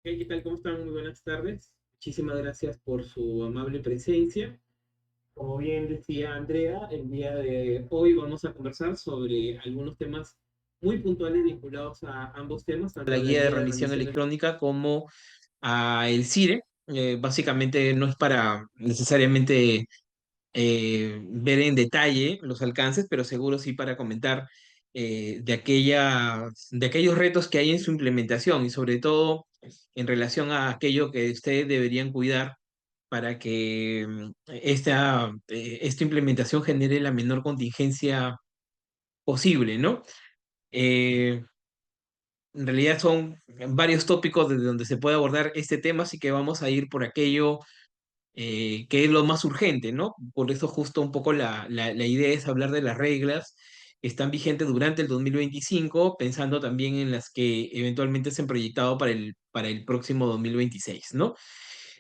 Hey, ¿qué tal? ¿Cómo están? Muy buenas tardes. Muchísimas gracias por su amable presencia. Como bien decía Andrea, el día de hoy vamos a conversar sobre algunos temas muy puntuales vinculados a ambos temas, tanto La a la guía de guía de remisión remisión electrónica como a el CIRE. Básicamente no es para necesariamente ver en detalle los alcances, pero seguro sí para comentar de aquellos retos que hay en su implementación y sobre todo en relación a aquello que ustedes deberían cuidar para que esta implementación genere la menor contingencia posible, ¿no? Eh, En realidad son varios tópicos desde donde se puede abordar este tema, así que vamos a ir por aquello que es lo más urgente, ¿no? Por eso justo un poco la idea es hablar de las reglas que están vigentes durante el 2025, pensando también en las que eventualmente se han proyectado para el próximo 2026, ¿no?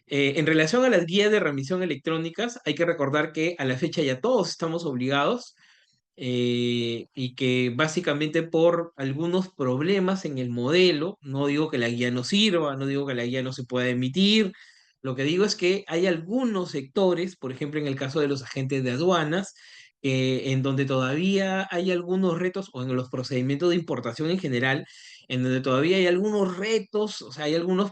En relación a las guías de remisión electrónicas, hay que recordar que a la fecha ya todos estamos obligados y que básicamente por algunos problemas en el modelo, no digo que la guía no sirva, no digo que la guía no se pueda emitir, lo que digo es que hay algunos sectores, por ejemplo en el caso de los agentes de aduanas, en donde todavía hay algunos retos, o en los procedimientos de importación en general, en donde todavía hay algunos retos, o sea, hay algunos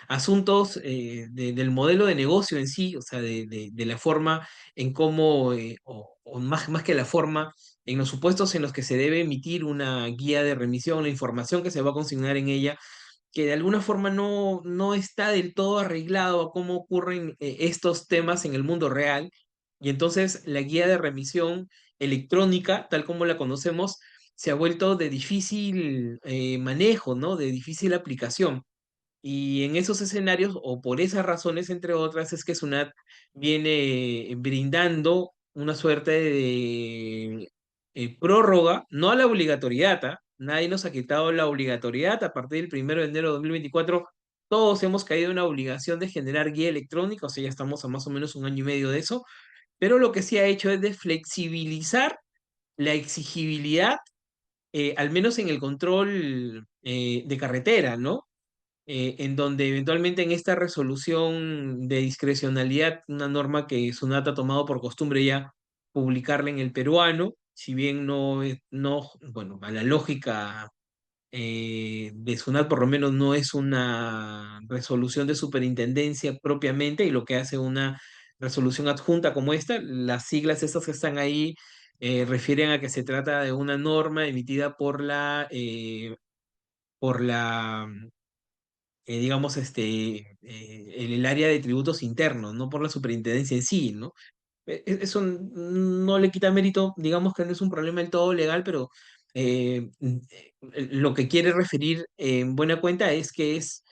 asuntos del modelo de negocio en sí, o sea, de la forma en cómo, o más que la forma, en los supuestos en los que se debe emitir una guía de remisión, la información que se va a consignar en ella, que de alguna forma no está del todo arreglado a cómo ocurren estos temas en el mundo real. Y entonces la guía de remisión electrónica, tal como la conocemos, se ha vuelto de difícil manejo, ¿no? De difícil aplicación. Y en esos escenarios, o por esas razones, entre otras, es que SUNAT viene brindando una suerte de prórroga, no a la obligatoriedad, ¿ah? Nadie nos ha quitado la obligatoriedad. A partir del 1 de enero de 2024, todos hemos caído en una obligación de generar guía electrónica, o sea, ya estamos a más o menos un año y medio de eso, pero lo que sí ha hecho es de flexibilizar la exigibilidad, al menos en el control de carretera, ¿no? En donde eventualmente en esta resolución de discrecionalidad, una norma que SUNAT ha tomado por costumbre ya publicarla en el peruano, si bien bueno, a la lógica de SUNAT por lo menos no es una resolución de superintendencia propiamente, y lo que hace una resolución adjunta como esta, las siglas estas que están ahí refieren a que se trata de una norma emitida por la digamos, en el área de tributos internos, no por la superintendencia en sí, ¿no? Eso no le quita mérito, digamos que no es un problema del todo legal, pero lo que quiere referir en buena cuenta es que es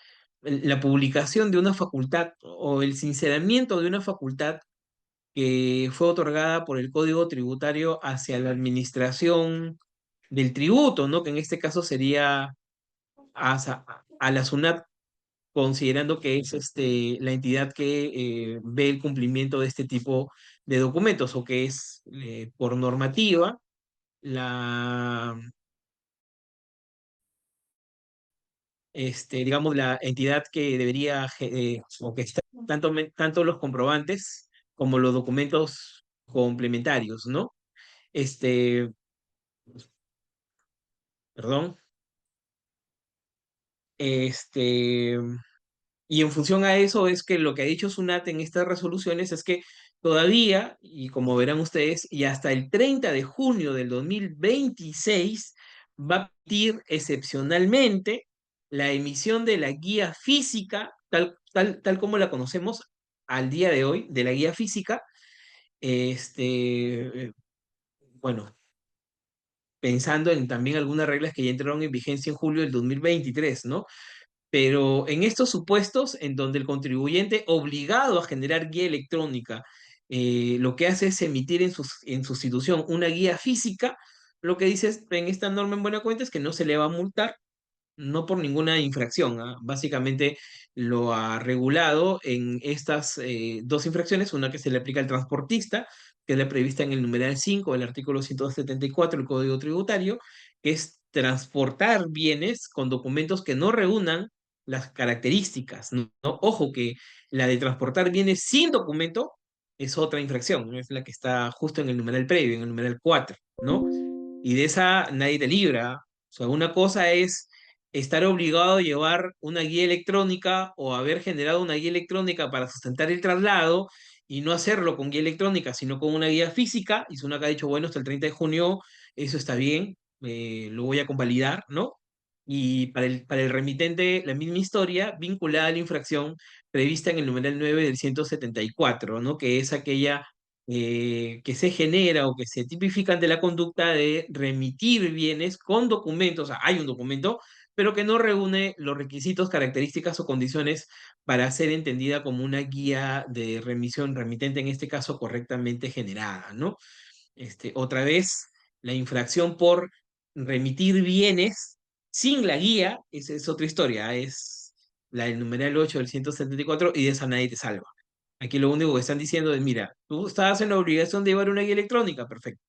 la publicación de una facultad o el sinceramiento de una facultad que fue otorgada por el Código Tributario hacia la administración del tributo, ¿no? Que en este caso sería a la SUNAT, considerando que es la entidad que ve el cumplimiento de este tipo de documentos, o que es por normativa la, digamos, la entidad que debería, o que está tanto los comprobantes como los documentos complementarios, ¿no? Este, perdón, este, Y en función a eso es que lo que ha dicho SUNAT en estas resoluciones es que todavía, y como verán ustedes, y hasta el 30 de junio del 2026 va a permitir excepcionalmente la emisión de la guía física, tal como la conocemos al día de hoy, de la guía física, bueno, pensando en también algunas reglas que ya entraron en vigencia en julio del 2023, ¿no? Pero en estos supuestos en donde el contribuyente obligado a generar guía electrónica lo que hace es emitir en sustitución una guía física, lo que dice en esta norma en buena cuenta es que no se le va a multar, no por ninguna infracción, ¿ah? Básicamente lo ha regulado en estas dos infracciones, una que se le aplica al transportista, que es la prevista en el numeral 5 del artículo 174 del Código Tributario, que es transportar bienes con documentos que no reúnan las características, ¿no? Ojo que la de transportar bienes sin documento es otra infracción, ¿no? Es la que está justo en el numeral previo, en el numeral 4, ¿no? Y de esa nadie te libra. O sea, una cosa es estar obligado a llevar una guía electrónica o haber generado una guía electrónica para sustentar el traslado y no hacerlo con guía electrónica, sino con una guía física. Y Sunac ha dicho, bueno, hasta el 30 de junio eso está bien, lo voy a convalidar, ¿no? Y para el remitente, la misma historia vinculada a la infracción prevista en el numeral 9 del 174, ¿no? Que es aquella que se genera o que se tipifica ante la conducta de remitir bienes con documentos, o sea, hay un documento, pero que no reúne los requisitos, características o condiciones para ser entendida como una guía de remisión remitente, en este caso correctamente generada, ¿no? Otra vez, la infracción por remitir bienes sin la guía, esa es otra historia, es la del numeral 8 del 174 y de esa nadie te salva. Aquí lo único que están diciendo es, mira, tú estabas en la obligación de llevar una guía electrónica, perfecto.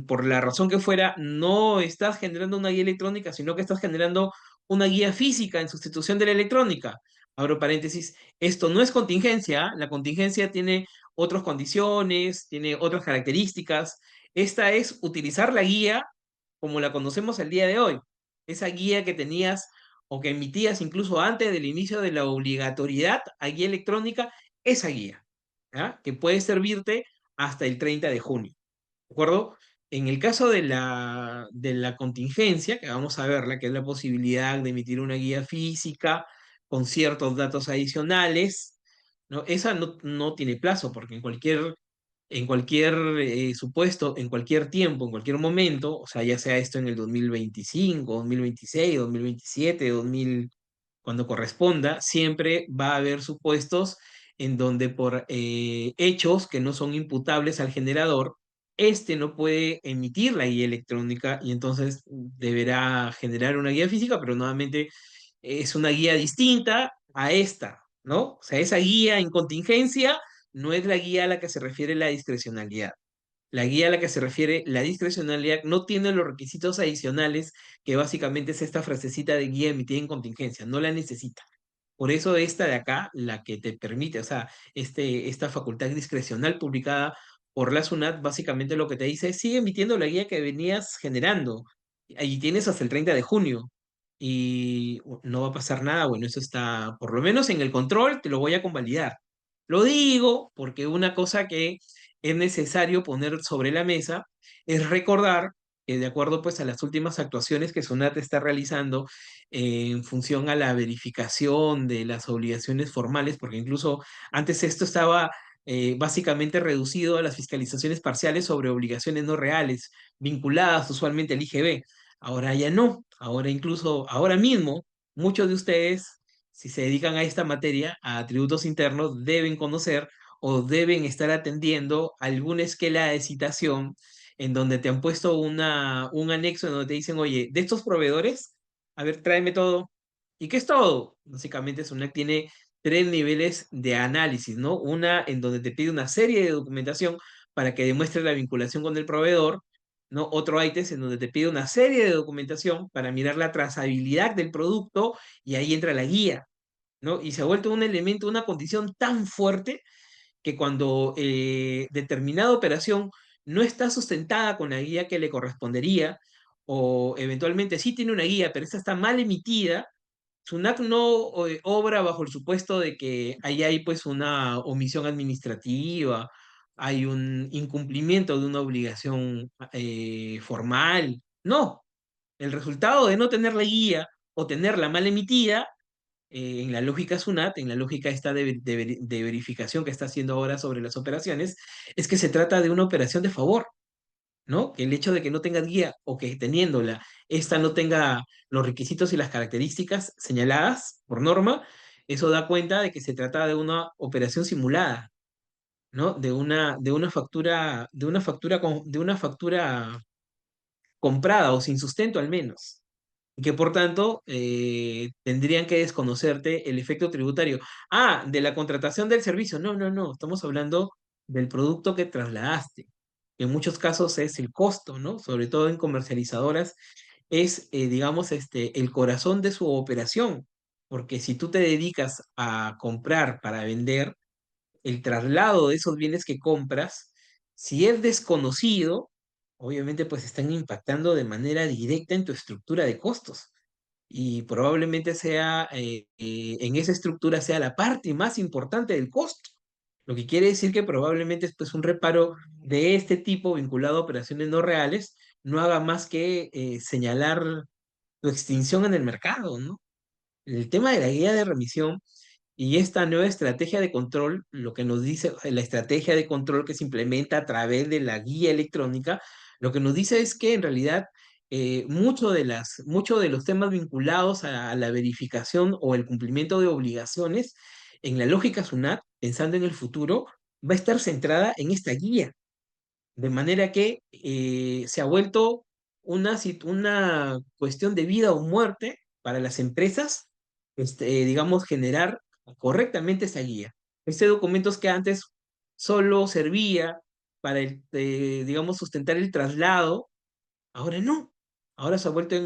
Por la razón que fuera, no estás generando una guía electrónica, sino que estás generando una guía física en sustitución de la electrónica. Abro paréntesis, esto no es contingencia, ¿ah? La contingencia tiene otras condiciones, tiene otras características. Esta es utilizar la guía como la conocemos el día de hoy. Esa guía que tenías o que emitías incluso antes del inicio de la obligatoriedad a guía electrónica, esa guía, ¿ah? Que puede servirte hasta el 30 de junio. ¿De acuerdo? En el caso de la contingencia, que vamos a verla, que es la posibilidad de emitir una guía física con ciertos datos adicionales, ¿no? Esa no tiene plazo, porque en cualquier supuesto, en cualquier tiempo, en cualquier momento, o sea, ya sea esto en el 2025, 2026, 2027, 2000, cuando corresponda, siempre va a haber supuestos en donde por hechos que no son imputables al generador, este no puede emitir la guía electrónica y entonces deberá generar una guía física, pero nuevamente es una guía distinta a esta, ¿no? O sea, esa guía en contingencia no es la guía a la que se refiere la discrecionalidad. La guía a la que se refiere la discrecionalidad no tiene los requisitos adicionales que básicamente es esta frasecita de guía emitida en contingencia, no la necesita. Por eso esta de acá, la que te permite, o sea, esta facultad discrecional publicada por la SUNAT, básicamente lo que te dice es sigue emitiendo la guía que venías generando. Ahí tienes hasta el 30 de junio y no va a pasar nada. Bueno, eso está, por lo menos en el control, te lo voy a convalidar. Lo digo porque una cosa que es necesario poner sobre la mesa es recordar que de acuerdo pues a las últimas actuaciones que SUNAT está realizando en función a la verificación de las obligaciones formales, porque incluso antes esto estaba básicamente reducido a las fiscalizaciones parciales sobre obligaciones no reales, vinculadas usualmente al IGB. Ahora ya no, ahora incluso, ahora mismo, muchos de ustedes, si se dedican a esta materia, a tributos internos, deben conocer o deben estar atendiendo alguna esquela de citación en donde te han puesto un anexo en donde te dicen, oye, de estos proveedores, a ver, tráeme todo. ¿Y qué es todo? Básicamente SUNAT tiene tres niveles de análisis, ¿no? Una en donde te pide una serie de documentación para que demuestre la vinculación con el proveedor, ¿no? Otro ITES en donde te pide una serie de documentación para mirar la trazabilidad del producto y ahí entra la guía, ¿no? Y se ha vuelto un elemento, una condición tan fuerte que cuando determinada operación no está sustentada con la guía que le correspondería, o eventualmente sí tiene una guía, pero esta está mal emitida, SUNAT no obra bajo el supuesto de que ahí hay pues una omisión administrativa, hay un incumplimiento de una obligación formal. No, el resultado de no tener la guía o tenerla mal emitida en la lógica SUNAT, en la lógica esta de verificación que está haciendo ahora sobre las operaciones, es que se trata de una operación de favor, ¿no? Que el hecho de que no tenga guía o que teniéndola, esta no tenga los requisitos y las características señaladas por norma, eso da cuenta de que se trata de una operación simulada, ¿no? De una factura comprada o sin sustento al menos y que por tanto tendrían que desconocerte el efecto tributario. Ah, de la contratación del servicio. No, no, no, estamos hablando del producto que trasladaste, que en muchos casos es el costo, ¿no? Sobre todo en comercializadoras, es, digamos, el corazón de su operación. porque si tú te dedicas a comprar para vender, el traslado de esos bienes que compras, si es desconocido, obviamente pues están impactando de manera directa en tu estructura de costos y probablemente sea, en esa estructura sea la parte más importante del costo. Lo que quiere decir que probablemente pues, un reparo de este tipo vinculado a operaciones no reales no haga más que señalar tu extinción en el mercado, ¿no? El tema de la guía de remisión y esta nueva estrategia de control, lo que nos dice, la estrategia de control que se implementa a través de la guía electrónica, lo que nos dice es que en realidad mucho de los temas vinculados a la verificación o el cumplimiento de obligaciones en la lógica SUNAT, pensando en el futuro, va a estar centrada en esta guía. De manera que se ha vuelto una cuestión de vida o muerte para las empresas, digamos, generar correctamente esa guía. Este documento es que antes solo servía para, digamos, sustentar el traslado. Ahora no. Ahora se ha vuelto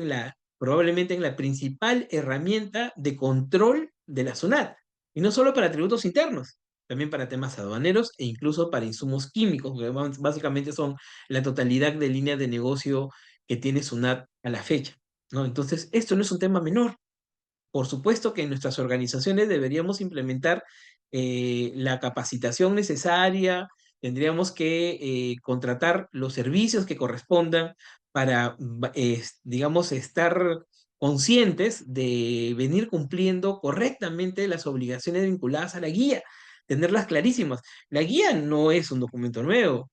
probablemente en la principal herramienta de control de la SUNAT. Y no solo para tributos internos, también para temas aduaneros e incluso para insumos químicos, que básicamente son la totalidad de líneas de negocio que tiene SUNAT a la fecha, ¿no? Entonces, esto no es un tema menor. Por supuesto que en nuestras organizaciones deberíamos implementar la capacitación necesaria, tendríamos que contratar los servicios que correspondan para, digamos, estar conscientes de venir cumpliendo correctamente las obligaciones vinculadas a la guía, tenerlas clarísimas. La guía no es un documento nuevo,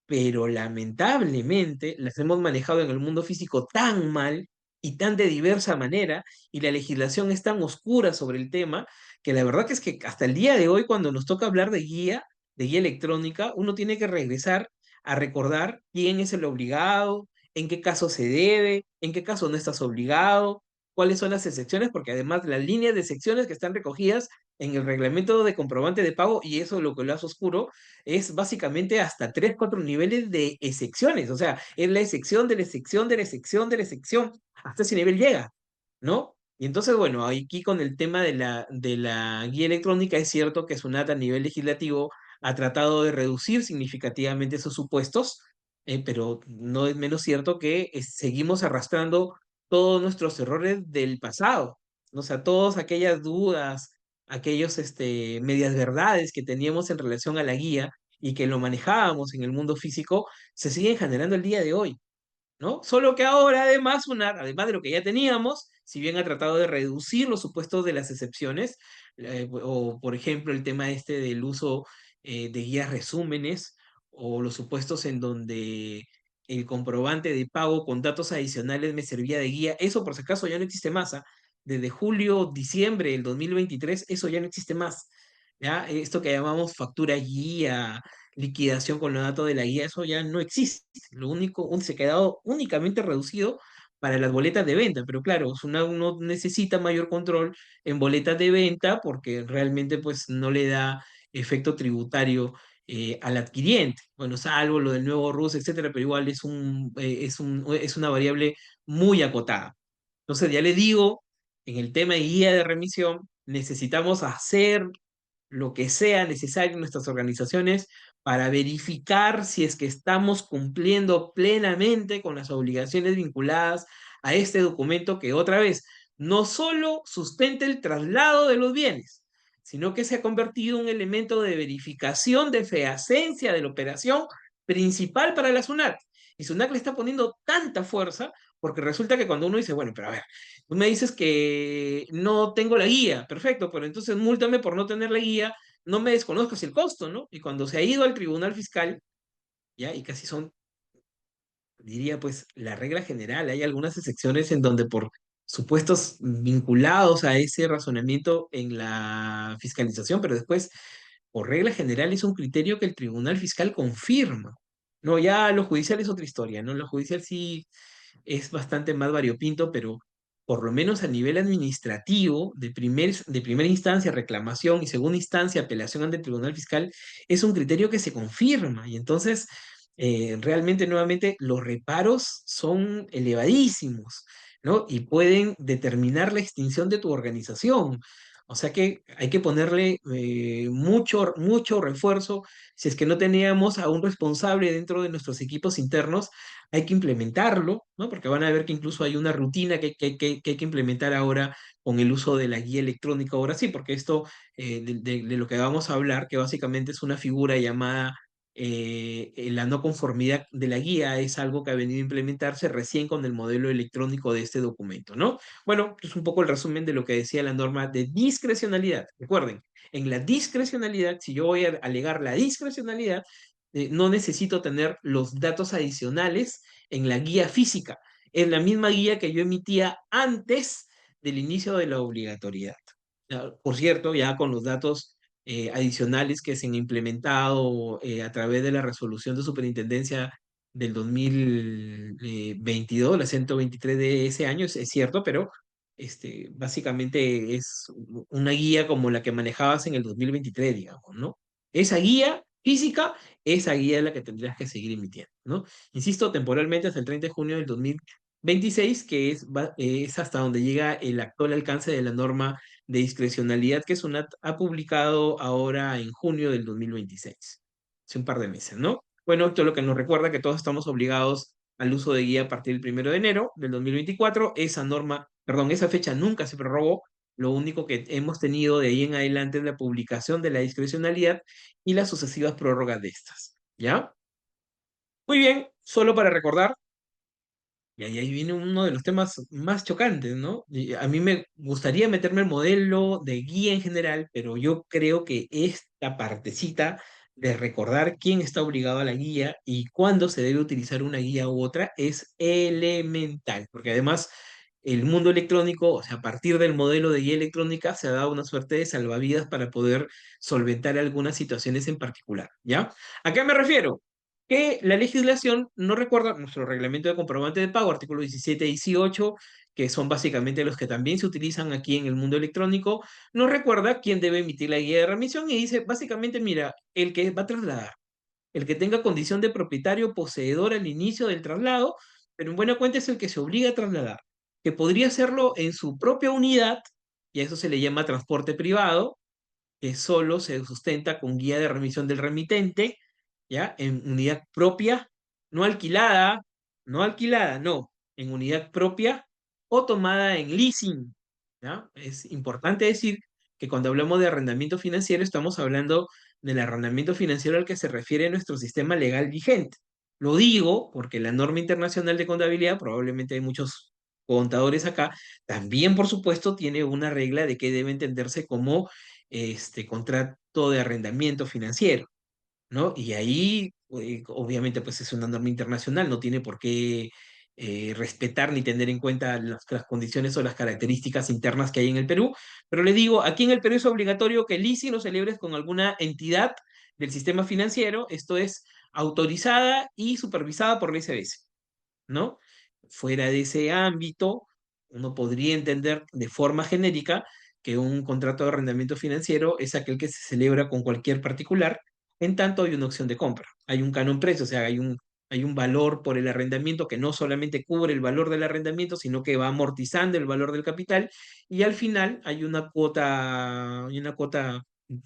pero lamentablemente las hemos manejado en el mundo físico tan mal y tan de diversa manera, y la legislación es tan oscura sobre el tema, que la verdad que es que hasta el día de hoy, cuando nos toca hablar de guía electrónica, uno tiene que regresar a recordar quién es el obligado, en qué caso se debe, en qué caso no estás obligado, cuáles son las excepciones, porque además las líneas de excepciones que están recogidas en el reglamento de comprobante de pago, y eso lo que lo hace oscuro, es básicamente hasta 3, 4 niveles de excepciones, o sea, es la excepción de la excepción de la excepción de la excepción, hasta ese nivel llega, ¿no? Y entonces, bueno, aquí con el tema de la guía electrónica es cierto que SUNAT a nivel legislativo ha tratado de reducir significativamente esos supuestos, pero no es menos cierto que seguimos arrastrando todos nuestros errores del pasado, ¿no? O sea, todas aquellas dudas, aquellos medias verdades que teníamos en relación a la guía y que lo manejábamos en el mundo físico, se siguen generando el día de hoy, ¿no? Solo que ahora además, además de lo que ya teníamos, si bien ha tratado de reducir los supuestos de las excepciones, o por ejemplo el tema este del uso de guías resúmenes, o los supuestos en donde el comprobante de pago con datos adicionales me servía de guía, eso por si acaso ya no existe más, ¿ah? Desde julio, diciembre del 2023, eso ya no existe más. ¿Ya? Esto que llamamos factura guía, liquidación con los datos de la guía, eso ya no existe. Lo único, se ha quedado únicamente reducido para las boletas de venta, pero claro, uno necesita mayor control en boletas de venta porque realmente pues no le da efecto tributario al adquiriente. Bueno, salvo lo del nuevo RUS, etcétera, pero igual es una variable muy acotada. Entonces, ya le digo, en el tema de guía de remisión, necesitamos hacer lo que sea necesario en nuestras organizaciones para verificar si es que estamos cumpliendo plenamente con las obligaciones vinculadas a este documento que otra vez no solo sustenta el traslado de los bienes, sino que se ha convertido en un elemento de verificación de fehacencia de la operación principal para la SUNAT. Y SUNAT le está poniendo tanta fuerza porque resulta que cuando uno dice, bueno, pero a ver, tú me dices que no tengo la guía, perfecto, pero entonces múltame por no tener la guía, no me desconozcas el costo, ¿no? Y cuando se ha ido al tribunal fiscal, ya, y casi son, diría pues, la regla general, hay algunas excepciones en donde por supuestos vinculados a ese razonamiento en la fiscalización, pero después, por regla general, es un criterio que el tribunal fiscal confirma. No, ya lo judicial es otra historia, ¿no? Lo judicial sí es bastante más variopinto, pero por lo menos a nivel administrativo, de primera instancia, reclamación y segunda instancia, apelación ante el Tribunal Fiscal, es un criterio que se confirma. Y entonces, realmente nuevamente los reparos son elevadísimos, ¿no? Y pueden determinar la extinción de tu organización. O sea que hay que ponerle mucho refuerzo. Si es que no teníamos a un responsable dentro de nuestros equipos internos, hay que implementarlo, ¿no? Porque van a ver que incluso hay una rutina que hay que implementar ahora con el uso de la guía electrónica. Ahora sí, porque esto de lo que vamos a hablar, que básicamente es una figura llamada la no conformidad de la guía, es algo que ha venido a implementarse recién con el modelo electrónico de este documento, ¿no? Bueno, es un poco el resumen de lo que decía la norma de discrecionalidad. Recuerden, en la discrecionalidad, si yo voy a alegar la discrecionalidad, no necesito tener los datos adicionales en la guía física. Es la misma guía que yo emitía antes del inicio de la obligatoriedad. Ya, por cierto, ya con los datos adicionales que se han implementado a través de la resolución de superintendencia del 2022, la 123 de ese año, es cierto, pero básicamente es una guía como la que manejabas en el 2023, digamos, ¿no? Esa guía física, esa guía es la que tendrías que seguir emitiendo, ¿no? Insisto, temporalmente hasta el 30 de junio del 2026, que es hasta donde llega el actual alcance de la norma de discrecionalidad que SUNAT ha publicado ahora en junio del 2026, hace un par de meses, ¿no? Bueno, esto es lo que nos recuerda que todos estamos obligados al uso de guía a partir del 1 de enero del 2024. Esa norma, perdón, esa fecha nunca se prorrogó. Lo único que hemos tenido de ahí en adelante es la publicación de la discrecionalidad y las sucesivas prórrogas de estas, ¿ya? Muy bien, solo para recordar, y ahí viene uno de los temas más chocantes, ¿no? Y a mí me gustaría meterme el modelo de guía en general, pero yo creo que esta partecita de recordar quién está obligado a la guía y cuándo se debe utilizar una guía u otra es elemental, porque además el mundo electrónico, o sea, a partir del modelo de guía electrónica, se ha dado una suerte de salvavidas para poder solventar algunas situaciones en particular, ¿ya? ¿A qué me refiero? Que la legislación no recuerda nuestro reglamento de comprobante de pago, artículos 17 y 18, que son básicamente los que también se utilizan aquí en el mundo electrónico, nos recuerda quién debe emitir la guía de remisión y dice básicamente, mira, el que va a trasladar, el que tenga condición de propietario poseedor al inicio del traslado, pero en buena cuenta es el que se obliga a trasladar, que podría hacerlo en su propia unidad, y a eso se le llama transporte privado, que solo se sustenta con guía de remisión del remitente, ¿ya? En unidad propia, no alquilada, no, en unidad propia o tomada en leasing, ¿ya? Es importante decir que cuando hablamos de arrendamiento financiero estamos hablando del arrendamiento financiero al que se refiere nuestro sistema legal vigente. Lo digo porque la norma internacional de contabilidad, probablemente hay muchos contadores acá, también por supuesto tiene una regla de que debe entenderse como contrato de arrendamiento financiero, ¿no? Y ahí, obviamente, pues es una norma internacional, no tiene por qué respetar ni tener en cuenta las condiciones o las características internas que hay en el Perú. Pero le digo, aquí en el Perú es obligatorio que el leasing lo celebres con alguna entidad del sistema financiero, esto es autorizada y supervisada por la SBC, ¿no? Fuera de ese ámbito, uno podría entender de forma genérica que un contrato de arrendamiento financiero es aquel que se celebra con cualquier particular, en tanto hay una opción de compra, hay un canon precio, o sea, hay un valor por el arrendamiento que no solamente cubre el valor del arrendamiento, sino que va amortizando el valor del capital, y al final hay una cuota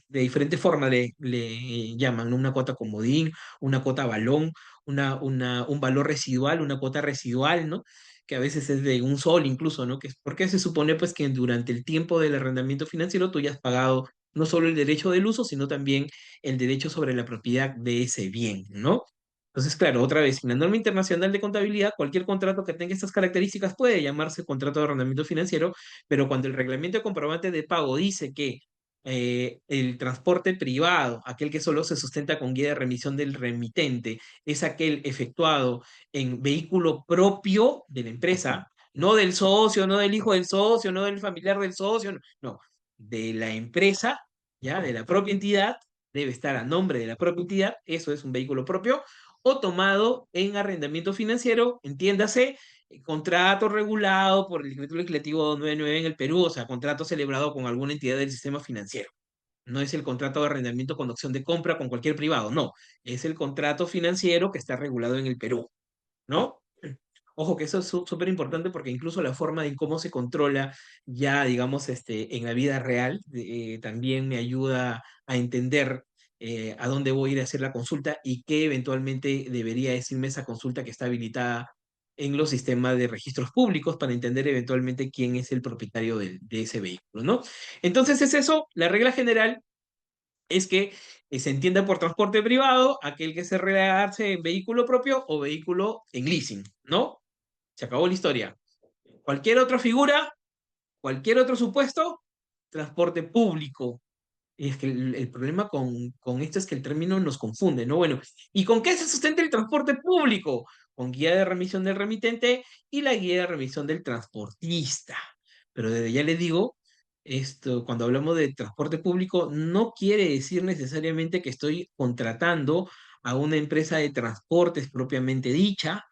de diferente forma le llaman, ¿no? Una cuota comodín, una cuota balón, un valor residual, una cuota residual, ¿no? Que a veces es de un sol incluso, ¿no? Porque se supone pues que durante el tiempo del arrendamiento financiero tú ya has pagado no solo el derecho del uso, sino también el derecho sobre la propiedad de ese bien, ¿no? Entonces, claro, otra vez, en la norma internacional de contabilidad, cualquier contrato que tenga estas características puede llamarse contrato de arrendamiento financiero, pero cuando el reglamento de comprobante de pago dice que el transporte privado, aquel que solo se sustenta con guía de remisión del remitente, es aquel efectuado en vehículo propio de la empresa, no del socio, no del hijo del socio, no del familiar del socio, no, no, de la empresa, ya, de la propia entidad, debe estar a nombre de la propia entidad, eso es un vehículo propio, o tomado en arrendamiento financiero, entiéndase, contrato regulado por el decreto legislativo 299 en el Perú, o sea, contrato celebrado con alguna entidad del sistema financiero. No es el contrato de arrendamiento con opción de compra con cualquier privado, no. Es el contrato financiero que está regulado en el Perú, ¿no? Ojo que eso es súper importante porque incluso la forma en cómo se controla ya, digamos, en la vida real, también me ayuda a entender a dónde voy a ir a hacer la consulta y qué eventualmente debería decirme esa consulta que está habilitada en los sistemas de registros públicos para entender eventualmente quién es el propietario de ese vehículo, ¿no? Entonces es eso, la regla general es que se entienda por transporte privado aquel que se realice en vehículo propio o vehículo en leasing, ¿no? Se acabó la historia. Cualquier otra figura, cualquier otro supuesto, transporte público. Y es que el problema con esto es que el término nos confunde, ¿no? Bueno, ¿y con qué se sustenta el transporte público? Con guía de remisión del remitente y la guía de remisión del transportista. Pero desde ya le digo, esto, cuando hablamos de transporte público, no quiere decir necesariamente que estoy contratando a una empresa de transportes propiamente dicha,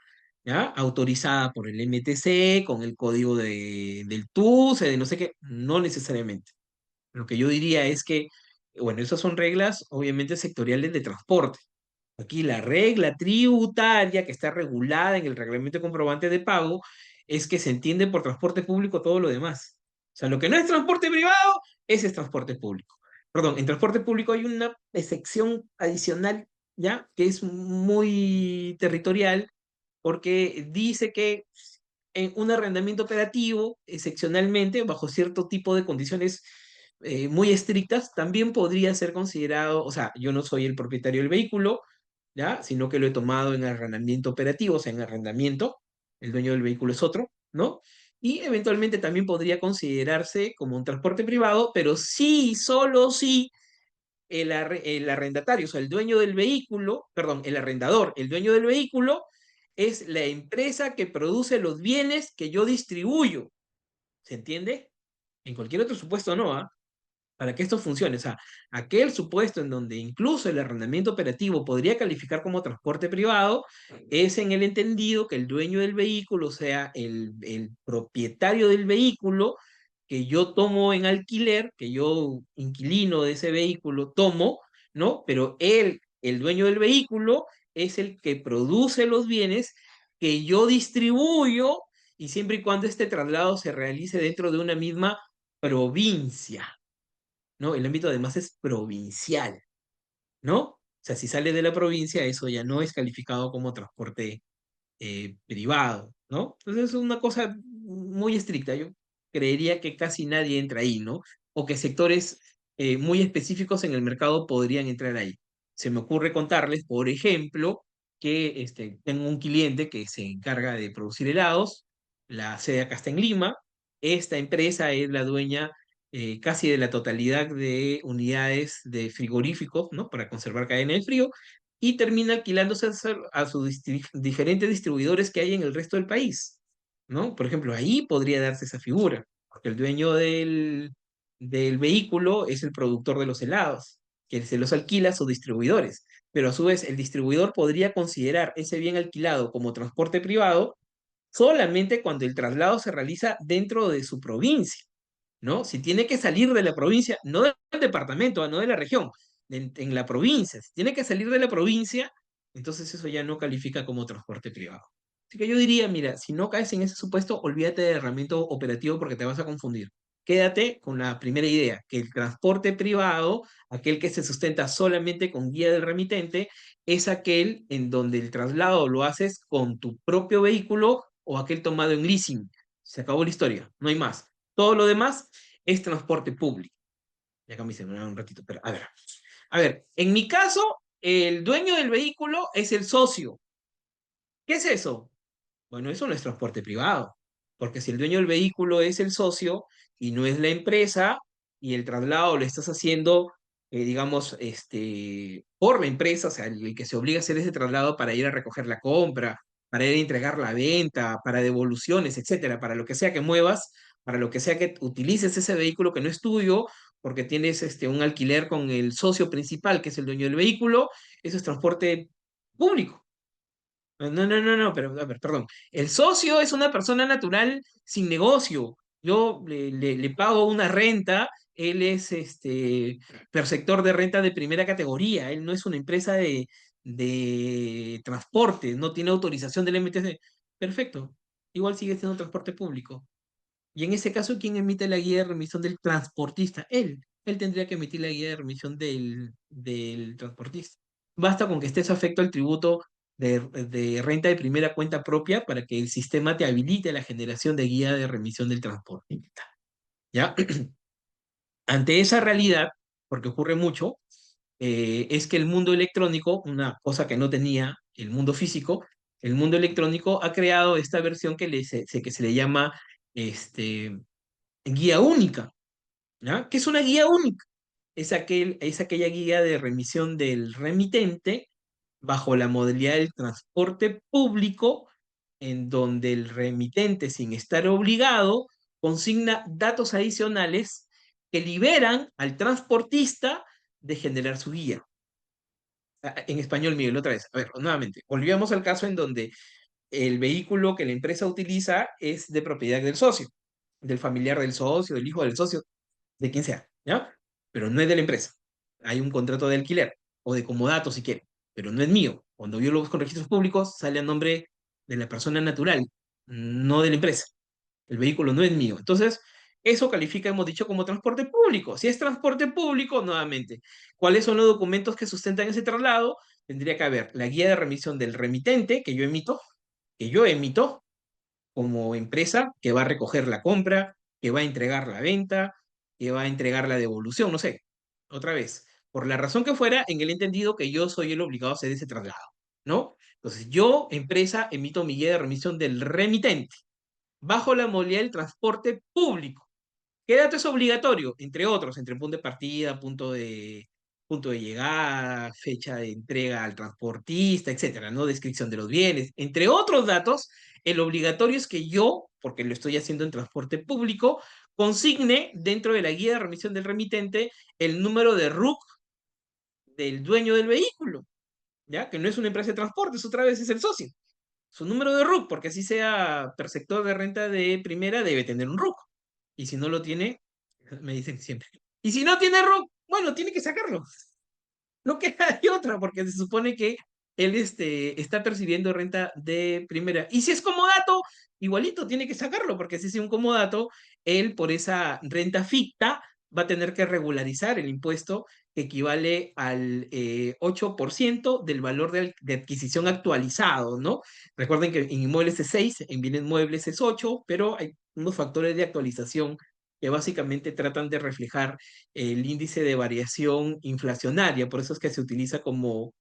¿ya? Autorizada por el MTC, con el código del TUSE, de no sé qué, no necesariamente. Lo que yo diría es que, bueno, esas son reglas obviamente sectoriales de transporte. Aquí la regla tributaria que está regulada en el reglamento de comprobante de pago es que se entiende por transporte público todo lo demás. O sea, lo que no es transporte privado, ese es transporte público. Perdón, en transporte público hay una excepción adicional, ¿ya? Que es muy territorial porque dice que en un arrendamiento operativo, excepcionalmente, bajo cierto tipo de condiciones muy estrictas, también podría ser considerado, o sea, yo no soy el propietario del vehículo, ¿ya? Sino que lo he tomado en arrendamiento operativo, o sea, en arrendamiento, el dueño del vehículo es otro, ¿no? Y eventualmente también podría considerarse como un transporte privado, pero sí, solo si el arrendatario, o sea, el dueño del vehículo, perdón, el arrendador, el dueño del vehículo, es la empresa que produce los bienes que yo distribuyo. ¿Se entiende? En cualquier otro supuesto no, ¿ah? Para que esto funcione. O sea, aquel supuesto en donde incluso el arrendamiento operativo podría calificar como transporte privado es en el entendido que el dueño del vehículo, o sea, el propietario del vehículo que yo tomo en alquiler, que yo, inquilino de ese vehículo, tomo, ¿no? Pero él, el dueño del vehículo, es el que produce los bienes que yo distribuyo y siempre y cuando este traslado se realice dentro de una misma provincia. ¿No? El ámbito además es provincial, ¿no? O sea, si sale de la provincia, eso ya no es calificado como transporte privado, ¿no? Entonces es una cosa muy estricta. Yo creería que casi nadie entra ahí, ¿no? O que sectores muy específicos en el mercado podrían entrar ahí. Se me ocurre contarles, por ejemplo, que tengo un cliente que se encarga de producir helados, la sede acá está en Lima, esta empresa es la dueña casi de la totalidad de unidades de frigoríficos, ¿no? Para conservar cadena de frío, y termina alquilándose a sus diferentes distribuidores que hay en el resto del país, ¿no? Por ejemplo, ahí podría darse esa figura, porque el dueño del vehículo es el productor de los helados, que se los alquila a sus distribuidores, pero a su vez el distribuidor podría considerar ese bien alquilado como transporte privado solamente cuando el traslado se realiza dentro de su provincia. ¿No? Si tiene que salir de la provincia, no del departamento, no de la región, en la provincia, si tiene que salir de la provincia, entonces eso ya no califica como transporte privado. Así que yo diría, mira, si no caes en ese supuesto, olvídate de arrendamiento operativo porque te vas a confundir. Quédate con la primera idea, que el transporte privado, aquel que se sustenta solamente con guía del remitente, es aquel en donde el traslado lo haces con tu propio vehículo o aquel tomado en leasing. Se acabó la historia, no hay más. Todo lo demás es transporte público. Ya cambié un ratito, pero a ver. A ver, en mi caso, el dueño del vehículo es el socio. ¿Qué es eso? Bueno, eso no es transporte privado, porque si el dueño del vehículo es el socio y no es la empresa, y el traslado lo estás haciendo, digamos, por la empresa, o sea, el que se obliga a hacer ese traslado para ir a recoger la compra, para ir a entregar la venta, para devoluciones, etcétera, para lo que sea que muevas, para lo que sea que utilices ese vehículo que no es tuyo, porque tienes un alquiler con el socio principal, que es el dueño del vehículo, eso es transporte público. No, pero a ver, perdón. El socio es una persona natural sin negocio. Yo le pago una renta él es perceptor de renta de primera categoría, él no es una empresa de transporte, no tiene autorización del MTC. Perfecto, igual sigue siendo transporte público. Y en ese caso, ¿quién emite la guía de remisión del transportista? Él tendría que emitir la guía de remisión del transportista. Basta con que estés afecto al tributo de renta de primera cuenta propia para que el sistema te habilite la generación de guía de remisión del transportista. ¿Ya? Ante esa realidad, porque ocurre mucho, es que el mundo electrónico, una cosa que no tenía el mundo físico, el mundo electrónico ha creado esta versión que se le llama este, guía única. ¿Ya? ¿Qué es una guía única? Es aquella guía de remisión del remitente bajo la modalidad del transporte público, en donde el remitente, sin estar obligado, consigna datos adicionales que liberan al transportista de generar su guía. En español, Miguel, otra vez. A ver, nuevamente, volvíamos al caso en donde el vehículo que la empresa utiliza es de propiedad del socio, del familiar del socio, del hijo del socio, de quien sea, ¿ya? Pero no es de la empresa. Hay un contrato de alquiler o de comodato si quiere, pero no es mío. Cuando yo lo busco en registros públicos, sale a nombre de la persona natural, no de la empresa. El vehículo no es mío. Entonces, eso califica, hemos dicho, como transporte público. Si es transporte público, nuevamente, ¿cuáles son los documentos que sustentan ese traslado? Tendría que haber la guía de remisión del remitente que yo emito, como empresa que va a recoger la compra, que va a entregar la venta, que va a entregar la devolución, no sé. Otra vez, por la razón que fuera, en el entendido que yo soy el obligado a hacer ese traslado, ¿no? Entonces, yo, empresa, emito mi guía de remisión del remitente bajo la modalidad del transporte público. ¿Qué dato es obligatorio? Entre otros, entre punto de partida, punto de llegada, fecha de entrega al transportista, etcétera, ¿no? Descripción de los bienes. Entre otros datos, el obligatorio es que yo, porque lo estoy haciendo en transporte público, consigne dentro de la guía de remisión del remitente el número de RUC del dueño del vehículo, ¿ya? Que no es una empresa de transportes, otra vez es el socio. Su número de RUC, porque así sea perceptor de renta de primera, debe tener un RUC. Y si no lo tiene, me dicen siempre. Y si no tiene RUC, bueno, tiene que sacarlo. No queda de otra, porque se supone que él está percibiendo renta de primera. Y si es comodato, igualito tiene que sacarlo, porque si es un comodato, él por esa renta ficta va a tener que regularizar el impuesto que equivale al 8% del valor de adquisición actualizado, ¿no? Recuerden que en inmuebles es 6, en bienes muebles es 8, pero hay unos factores de actualización que básicamente tratan de reflejar el índice de variación inflacionaria, por eso es que se utiliza como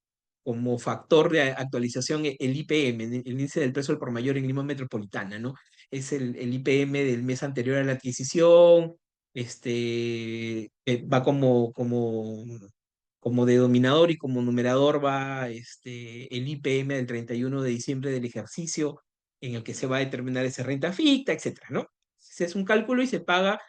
factor de actualización el IPM, el índice del precio al por mayor en Lima Metropolitana, ¿no? Es el IPM del mes anterior a la adquisición, va como denominador y como numerador va el IPM del 31 de diciembre del ejercicio en el que se va a determinar esa renta ficta, etcétera, ¿no? Se hace un cálculo y se paga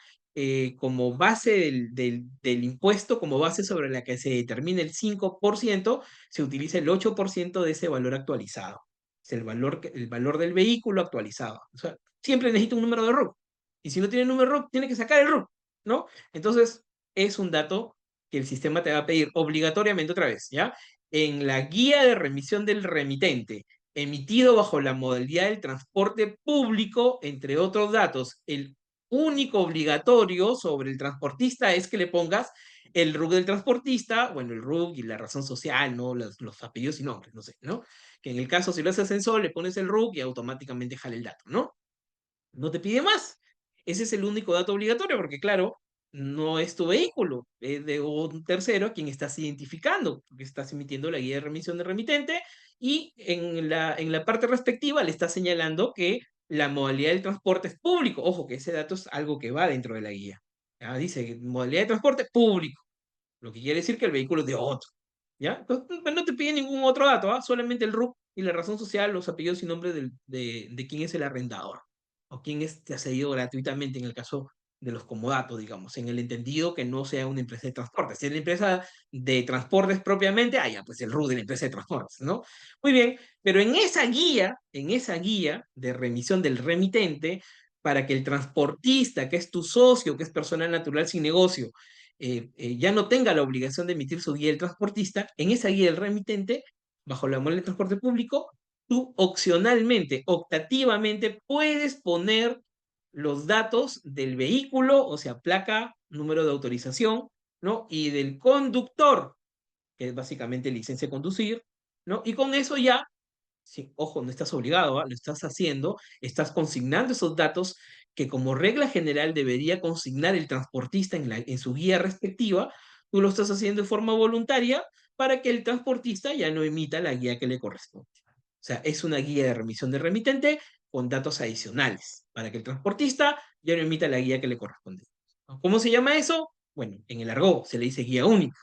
como base del impuesto, como base sobre la que se determina el 5%, se utiliza el 8% de ese valor actualizado. Es el valor del vehículo actualizado. O sea, siempre necesita un número de RUC. Y si no tiene número de RUC, tiene que sacar el RUC, ¿no? Entonces, es un dato que el sistema te va a pedir obligatoriamente otra vez, ¿ya? En la guía de remisión del remitente, emitido bajo la modalidad del transporte público, entre otros datos, el único obligatorio sobre el transportista es que le pongas el RUC del transportista, bueno, el RUC y la razón social, ¿no? Los apellidos y nombres, no sé, ¿no? Que en el caso, si lo haces en Sol, le pones el RUC y automáticamente jale el dato, ¿no? No te pide más. Ese es el único dato obligatorio, porque claro, no es tu vehículo, es de un tercero a quien estás identificando, porque estás emitiendo la guía de remisión de remitente y en la parte respectiva le estás señalando que la modalidad del transporte es público. Ojo, que ese dato es algo que va dentro de la guía. ¿Ya? Dice modalidad de transporte público, lo que quiere decir que el vehículo es de otro. ¿Ya? Entonces, pues, no te pide ningún otro dato, ¿ah? Solamente el RUC y la razón social, los apellidos y nombres de quién es el arrendador o quién te ha cedido gratuitamente en el caso de los comodatos, digamos, en el entendido que no sea una empresa de transportes. Si es la empresa de transportes propiamente, ya, pues el RUC de la empresa de transportes, ¿no? Muy bien, pero en esa guía de remisión del remitente, para que el transportista, que es tu socio, que es persona natural sin negocio, ya no tenga la obligación de emitir su guía del transportista, en esa guía del remitente, bajo la modalidad de transporte público, tú opcionalmente, optativamente, puedes poner los datos del vehículo, o sea, placa, número de autorización, ¿no? Y del conductor, que es básicamente licencia de conducir, ¿no? Y con eso ya, sí, ojo, no estás obligado, ¿ah? Lo estás haciendo, estás consignando esos datos que como regla general debería consignar el transportista en su guía respectiva, tú lo estás haciendo de forma voluntaria para que el transportista ya no emita la guía que le corresponde. O sea, es una guía de remisión de remitente con datos adicionales para que el transportista ya no emita la guía que le corresponde. ¿Cómo se llama eso? Bueno, en el argot se le dice guía única.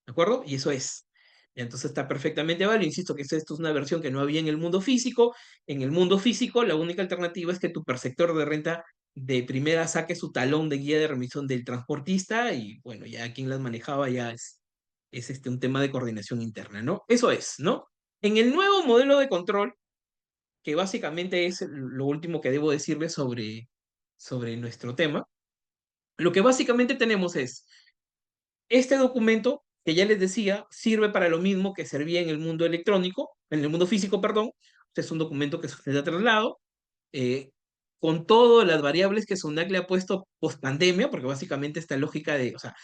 ¿De acuerdo? Y eso es. Y entonces está perfectamente válido. Insisto que esto es una versión que no había en el mundo físico. En el mundo físico, la única alternativa es que tu perceptor de renta de primera saque su talón de guía de remisión del transportista y bueno, ya quien las manejaba ya es un tema de coordinación interna, ¿no? Eso es, ¿no? En el nuevo modelo de control, que básicamente es lo último que debo decirles sobre nuestro tema, lo que básicamente tenemos es este documento, que ya les decía, sirve para lo mismo que servía en el mundo electrónico, en el mundo físico, perdón. Es un documento que sujeta traslado, eh, con todas las variables que SUNAC le ha puesto post pandemia, porque básicamente esta lógica de, o sea,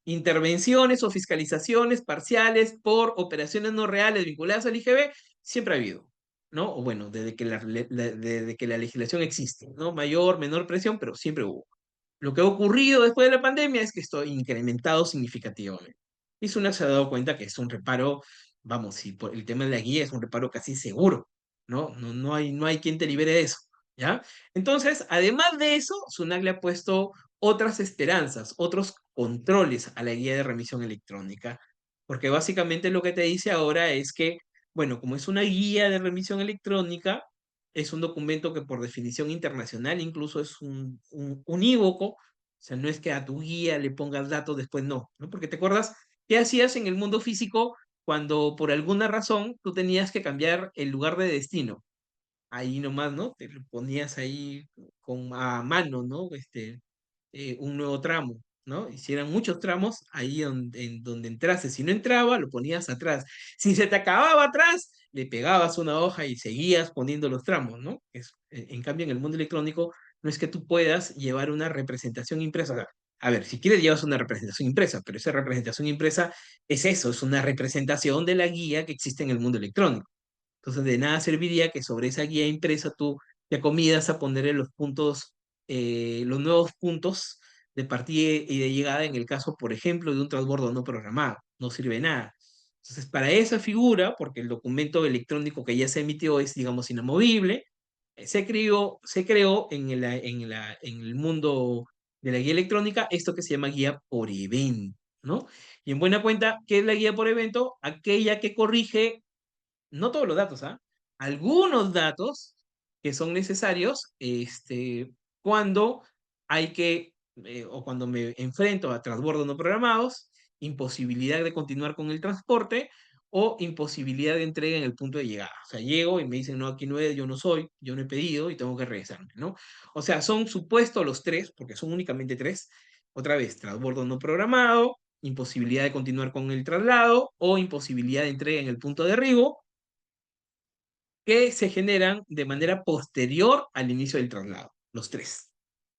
intervenciones o fiscalizaciones parciales por operaciones no reales vinculadas al IGB, siempre ha habido, ¿no? O bueno, desde que la legislación existe, ¿no? Mayor, menor presión, pero siempre hubo. Lo que ha ocurrido después de la pandemia es que esto ha incrementado significativamente. Y Sunak se ha dado cuenta que es un reparo, vamos, si por el tema de la guía es un reparo casi seguro, ¿no? No hay quien te libere de eso, ¿ya? Entonces, además de eso, Sunak le ha puesto otras esperanzas, otros controles a la guía de remisión electrónica, porque básicamente lo que te dice ahora es que, bueno, como es una guía de remisión electrónica, es un documento que por definición internacional incluso es un unívoco, o sea, no es que a tu guía le pongas datos después, no, ¿no? Porque te acuerdas qué hacías en el mundo físico cuando por alguna razón tú tenías que cambiar el lugar de destino. Ahí nomás, ¿no? Te lo ponías ahí a mano, ¿no? Un nuevo tramo, ¿no? Y si eran muchos tramos, ahí en donde entraste. Si no entraba, lo ponías atrás. Si se te acababa atrás, le pegabas una hoja y seguías poniendo los tramos, ¿no? En cambio, en el mundo electrónico, no es que tú puedas llevar una representación impresa. O sea, a ver, si quieres llevas una representación impresa, pero esa representación impresa es eso, es una representación de la guía que existe en el mundo electrónico. Entonces, de nada serviría que sobre esa guía impresa tú te acomidas a ponerle los puntos, los nuevos puntos de partida y de llegada en el caso, por ejemplo, de un transbordo no programado. No sirve de nada. Entonces, para esa figura, porque el documento electrónico que ya se emitió es, digamos, inamovible, se creó en el mundo de la guía electrónica esto que se llama guía por evento, ¿no? Y en buena cuenta, ¿qué es la guía por evento? Aquella que corrige no todos los datos, ¿ah? Algunos datos que son necesarios cuando hay o cuando me enfrento a transbordos no programados, imposibilidad de continuar con el transporte o imposibilidad de entrega en el punto de llegada. O sea, llego y me dicen, no, aquí no es, yo no soy, yo no he pedido y tengo que regresarme, ¿no? O sea, son supuestos los tres, porque son únicamente tres. Otra vez, transbordo no programado, imposibilidad de continuar con el traslado o imposibilidad de entrega en el punto de arribo que se generan de manera posterior al inicio del traslado, los tres,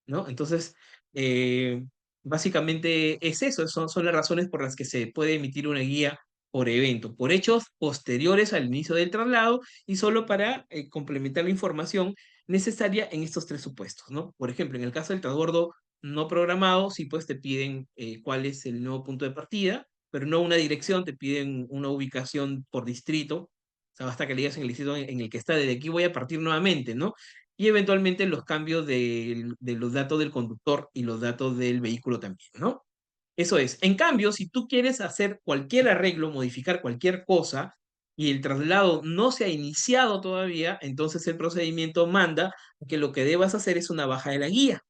¿no? Entonces, eh, básicamente es eso, son las razones por las que se puede emitir una guía por evento, por hechos posteriores al inicio del traslado y solo para complementar la información necesaria en estos tres supuestos, ¿no? Por ejemplo, en el caso del transbordo no programado, sí pues te piden cuál es el nuevo punto de partida, pero no una dirección, te piden una ubicación por distrito, o sea, basta que le digas en el distrito en el que está, desde aquí voy a partir nuevamente, ¿no? Y eventualmente los cambios de los datos del conductor y los datos del vehículo también, ¿no? Eso es. En cambio, si tú quieres hacer cualquier arreglo, modificar cualquier cosa y el traslado no se ha iniciado todavía, entonces el procedimiento manda que lo que debas hacer es una baja de la guía,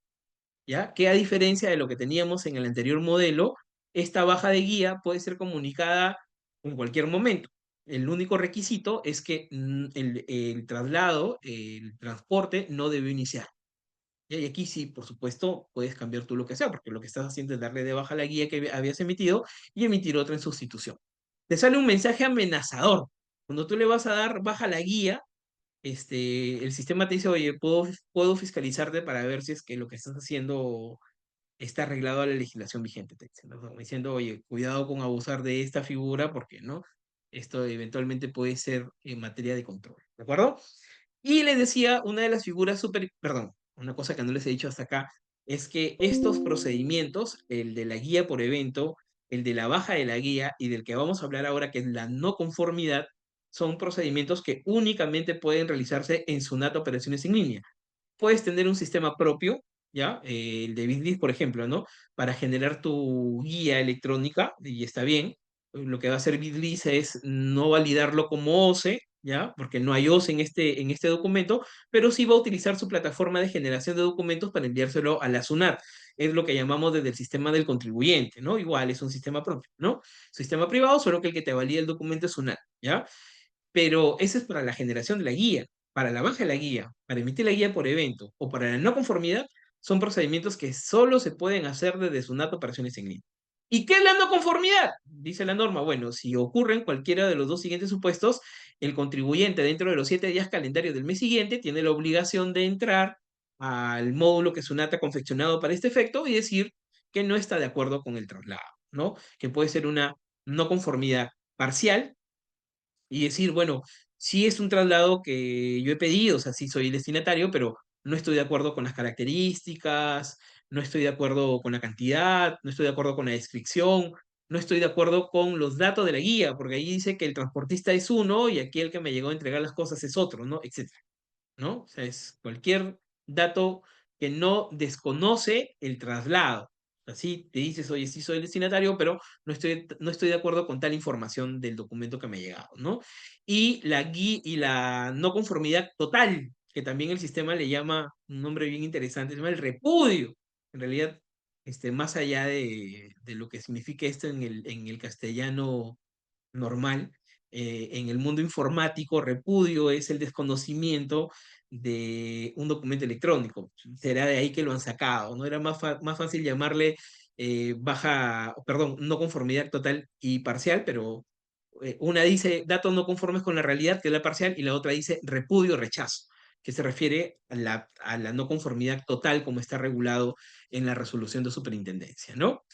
¿ya? Que a diferencia de lo que teníamos en el anterior modelo, esta baja de guía puede ser comunicada en cualquier momento. El único requisito es que el traslado, el transporte no debe iniciar. Y aquí sí, por supuesto, puedes cambiar tú lo que sea, porque lo que estás haciendo es darle de baja la guía que habías emitido y emitir otra en sustitución. Te sale un mensaje amenazador. Cuando tú le vas a dar baja la guía, el sistema te dice, oye, puedo fiscalizarte para ver si es que lo que estás haciendo está arreglado a la legislación vigente, te dicen, ¿no? Como diciendo, oye, cuidado con abusar de esta figura porque, ¿no? Esto eventualmente puede ser en materia de control, ¿de acuerdo? Y les decía, una de las figuras súper, perdón, una cosa que no les he dicho hasta acá, es que estos procedimientos, el de la guía por evento, el de la baja de la guía y del que vamos a hablar ahora, que es la no conformidad, son procedimientos que únicamente pueden realizarse en SUNAT operaciones en línea. Puedes tener un sistema propio, ¿ya? El de Bitlis, por ejemplo, ¿no? Para generar tu guía electrónica, y está bien. Lo que va a hacer Bitlis es no validarlo como OCE, ¿ya? Porque no hay OCE en este documento, pero sí va a utilizar su plataforma de generación de documentos para enviárselo a la SUNAT. Es lo que llamamos desde el sistema del contribuyente, ¿no? Igual es un sistema propio, ¿no? Sistema privado, solo que el que te valida el documento es SUNAT, ¿ya? Pero eso es para la generación de la guía. Para la baja de la guía, para emitir la guía por evento o para la no conformidad, son procedimientos que solo se pueden hacer desde SUNAT operaciones en línea. ¿Y qué es la no conformidad? Dice la norma, bueno, si ocurren cualquiera de los dos siguientes supuestos, el contribuyente dentro de los 7 días calendarios del mes siguiente tiene la obligación de entrar al módulo que SUNAT ha confeccionado para este efecto y decir que no está de acuerdo con el traslado, ¿no? Que puede ser una no conformidad parcial y decir, bueno, sí es un traslado que yo he pedido, o sea, sí soy el destinatario, pero no estoy de acuerdo con las características, no estoy de acuerdo con la cantidad, no estoy de acuerdo con la descripción, no estoy de acuerdo con los datos de la guía, porque ahí dice que el transportista es uno y aquí el que me llegó a entregar las cosas es otro, ¿no? Etcétera, ¿no? O sea, es cualquier dato que no desconoce el traslado. Así te dices, oye, sí soy el destinatario, pero no estoy de acuerdo con tal información del documento que me ha llegado, ¿no? Y y la no conformidad total, que también el sistema le llama un nombre bien interesante, se llama el repudio. En realidad, más allá de lo que significa esto en el castellano normal. En el mundo informático, repudio es el desconocimiento de un documento electrónico. Será de ahí que lo han sacado, ¿no? Era más fácil llamarle perdón, no conformidad total y parcial, pero una dice datos no conformes con la realidad, que es la parcial, y la otra dice repudio, rechazo, que se refiere a la no conformidad total como está regulado en la resolución de superintendencia, ¿no?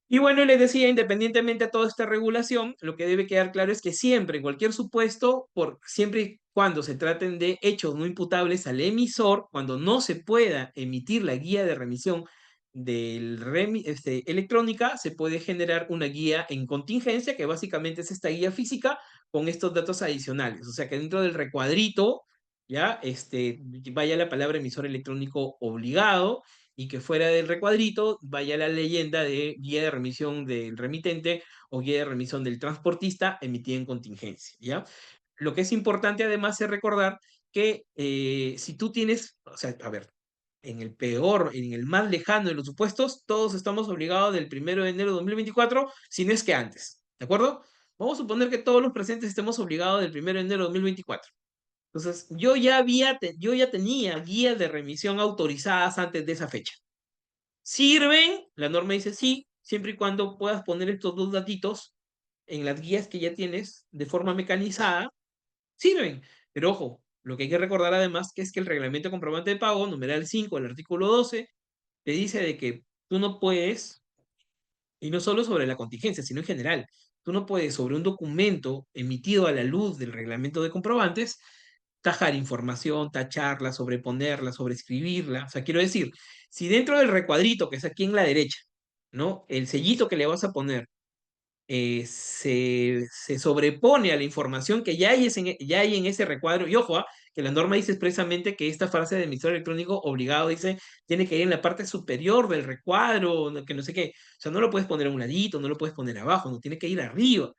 Y bueno, les decía, independientemente de toda esta regulación, lo que debe quedar claro es que siempre, en cualquier supuesto, siempre y cuando se traten de hechos no imputables al emisor, cuando no se pueda emitir la guía de remisión electrónica, se puede generar una guía en contingencia, que básicamente es esta guía física con estos datos adicionales. O sea que dentro del recuadrito, ya, vaya la palabra emisor electrónico obligado y que fuera del recuadrito vaya la leyenda de guía de remisión del remitente o guía de remisión del transportista emitida en contingencia, ¿ya? Lo que es importante además es recordar que si tú tienes, o sea, a ver, en el peor, en el más lejano de los supuestos, todos estamos obligados del 1 de enero de 2024, si no es que antes, ¿de acuerdo? Vamos a suponer que todos los presentes estemos obligados del 1 de enero de 2024. Entonces, yo ya tenía guías de remisión autorizadas antes de esa fecha. ¿Sirven? La norma dice sí, siempre y cuando puedas poner estos dos datitos en las guías que ya tienes de forma mecanizada, sirven. Pero ojo, lo que hay que recordar además que es que el reglamento de comprobante de pago, numeral 5, el artículo 12, te dice de que tú no puedes, y no solo sobre la contingencia, sino en general, tú no puedes sobre un documento emitido a la luz del reglamento de comprobantes tajar información, tacharla, sobreponerla, sobreescribirla. O sea, quiero decir, si dentro del recuadrito que es aquí en la derecha, ¿no? El sellito que le vas a poner se sobrepone a la información que ya hay en ese recuadro. Y ojo, que la norma dice expresamente que esta frase de emisor electrónico obligado dice tiene que ir en la parte superior del recuadro, que no sé qué. O sea, no lo puedes poner a un ladito, no lo puedes poner abajo, no tiene que ir arriba.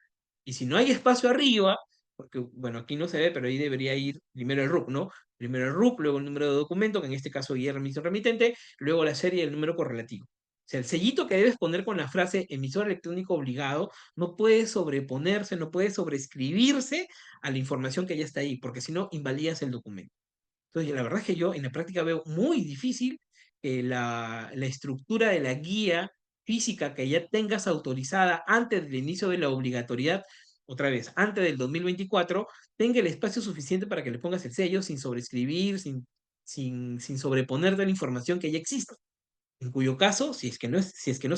Y si no hay espacio arriba, porque bueno, aquí no se ve, pero ahí debería ir primero el RUC, ¿no? Primero el RUC, luego el número de documento, que en este caso guía remisión remitente, luego la serie y el número correlativo. O sea, el sellito que debes poner con la frase emisor electrónico obligado no puede sobreponerse, no puede sobreescribirse a la información que ya está ahí, porque si no, invalidas el documento. Entonces, la verdad es que yo en la práctica veo muy difícil que la estructura de la guía física que ya tengas autorizada antes del inicio de la obligatoriedad, otra vez, antes del 2024 tenga el espacio suficiente para que le pongas el sello sin sobreescribir, sin sobreponerte la información que ya existe. En cuyo caso, si es que no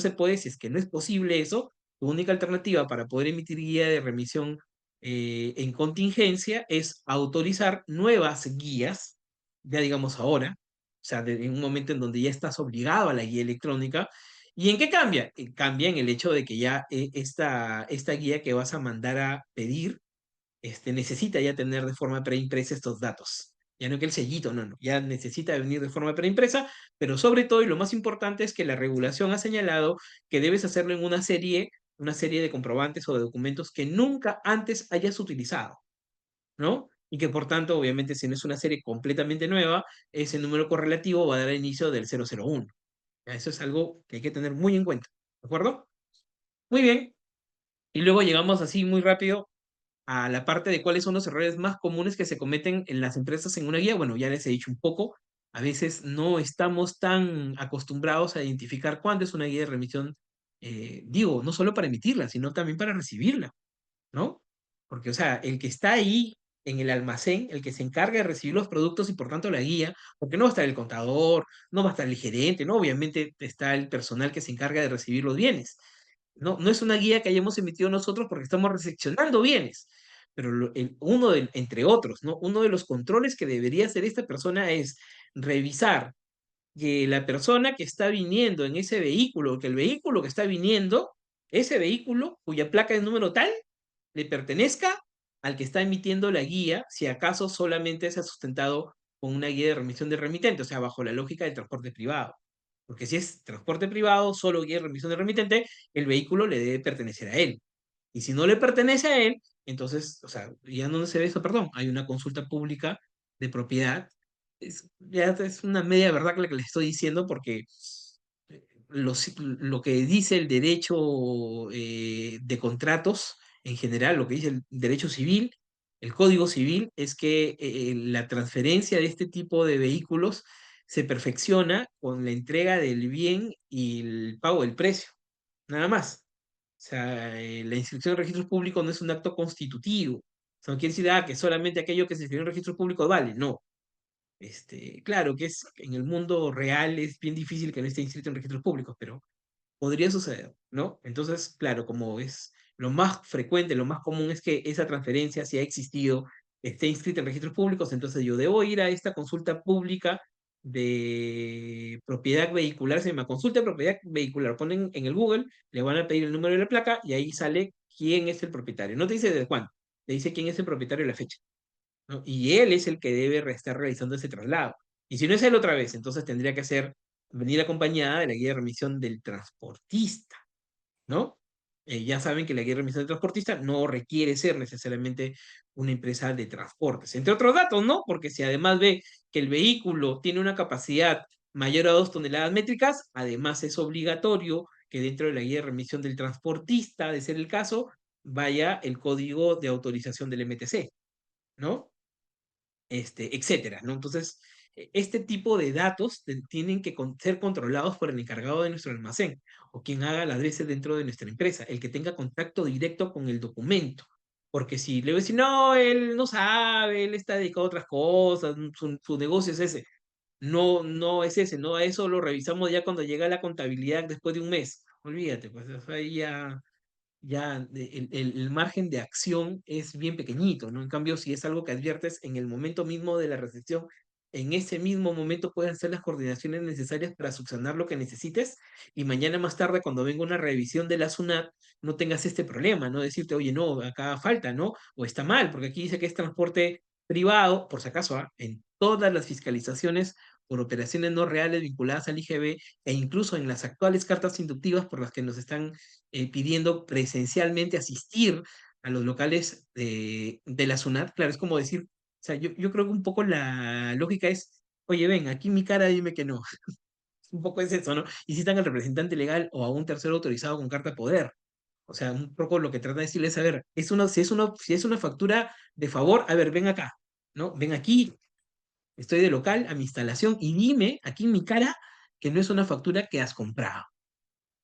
se puede, si es que no es posible eso, tu única alternativa para poder emitir guía de remisión en contingencia es autorizar nuevas guías, ya digamos ahora, o sea, en un momento en donde ya estás obligado a la guía electrónica. ¿Y en qué cambia? Cambia en el hecho de que ya esta guía que vas a mandar a pedir necesita ya tener de forma preimpresa estos datos. Ya no que el sellito, no, no, ya necesita venir de forma preimpresa, pero sobre todo y lo más importante es que la regulación ha señalado que debes hacerlo en una serie de comprobantes o de documentos que nunca antes hayas utilizado, ¿no? Y que por tanto, obviamente, si no es una serie completamente nueva, ese número correlativo va a dar inicio del 001. Ya, eso es algo que hay que tener muy en cuenta, ¿de acuerdo? Muy bien. Y luego llegamos así muy rápido a la parte de cuáles son los errores más comunes que se cometen en las empresas en una guía. Bueno, ya les he dicho un poco, a veces no estamos tan acostumbrados a identificar cuándo es una guía de remisión, digo, no solo para emitirla, sino también para recibirla, ¿no? Porque, o sea, el que está ahí en el almacén, el que se encarga de recibir los productos y por tanto la guía, porque no va a estar el contador, no va a estar el gerente, ¿no? Obviamente está el personal que se encarga de recibir los bienes. No, no es una guía que hayamos emitido nosotros porque estamos recepcionando bienes, pero entre otros, ¿no? Uno de los controles que debería hacer esta persona es revisar que la persona que está viniendo en ese vehículo, que el vehículo que está viniendo, ese vehículo cuya placa es número tal, le pertenezca al que está emitiendo la guía, si acaso solamente se ha sustentado con una guía de remisión de remitente, o sea, bajo la lógica del transporte privado. Porque si es transporte privado, solo guía de remisión de remitente, el vehículo le debe pertenecer a él. Y si no le pertenece a él, entonces, o sea, ya no se ve eso, perdón, hay una consulta pública de propiedad. Ya es una media verdad que le estoy diciendo porque lo que dice el derecho de contratos en general, lo que dice el derecho civil, el Código Civil, es que la transferencia de este tipo de vehículos se perfecciona con la entrega del bien y el pago del precio, nada más. O sea, la inscripción en registros públicos no es un acto constitutivo. O sea, no quiere decir que solamente aquello que se inscribió en registros públicos vale. No. Claro que en el mundo real es bien difícil que no esté inscrito en registros públicos, pero podría suceder, ¿no? Entonces, claro, como es lo más frecuente, lo más común es que esa transferencia, si ha existido, esté inscrita en registros públicos, entonces yo debo ir a esta consulta pública de propiedad vehicular, se llama consulta de propiedad vehicular, ponen en el Google, le van a pedir el número de la placa y ahí sale quién es el propietario. No te dice desde cuándo, te dice quién es el propietario y la fecha, ¿no? Y él es el que debe estar realizando ese traslado. Y si no es él otra vez, entonces tendría que venir acompañada de la guía de remisión del transportista, ¿no? Ya saben que la guía de remisión del transportista no requiere ser necesariamente una empresa de transportes. Entre otros datos, ¿no? Porque si además ve que el vehículo tiene una capacidad mayor a 2 toneladas métricas, además es obligatorio que dentro de la guía de remisión del transportista, de ser el caso, vaya el código de autorización del MTC, ¿no? Etcétera, ¿no? Entonces, este tipo de datos tienen que ser controlados por el encargado de nuestro almacén o quien haga las veces dentro de nuestra empresa, el que tenga contacto directo con el documento. Porque si le voy a decir, no, él no sabe, él está dedicado a otras cosas, su negocio es ese. No, no es ese, no, eso lo revisamos ya cuando llega la contabilidad después de un mes. Olvídate, pues eso ahí ya el margen de acción es bien pequeñito, ¿no? En cambio, si es algo que adviertes en el momento mismo de la recepción, en ese mismo momento puedes hacer las coordinaciones necesarias para subsanar lo que necesites y mañana más tarde, cuando venga una revisión de la SUNAT, no tengas este problema, ¿no? Decirte, oye, no, acá falta, ¿no? O está mal, porque aquí dice que es transporte privado, por si acaso, en todas las fiscalizaciones por operaciones no reales vinculadas al IGB e incluso en las actuales cartas inductivas por las que nos están pidiendo presencialmente asistir a los locales de la SUNAT, claro, es como decir, o sea, yo creo que un poco la lógica es, oye, ven, aquí mi cara dime que no. Un poco es eso, ¿no? Y citan al representante legal o a un tercero autorizado con carta de poder. O sea, un poco lo que trata de decirles, a ver, si es una factura de favor, a ver, ven acá, ¿no? Ven aquí, Estoy de local a mi instalación y dime aquí en mi cara que no es una factura que has comprado.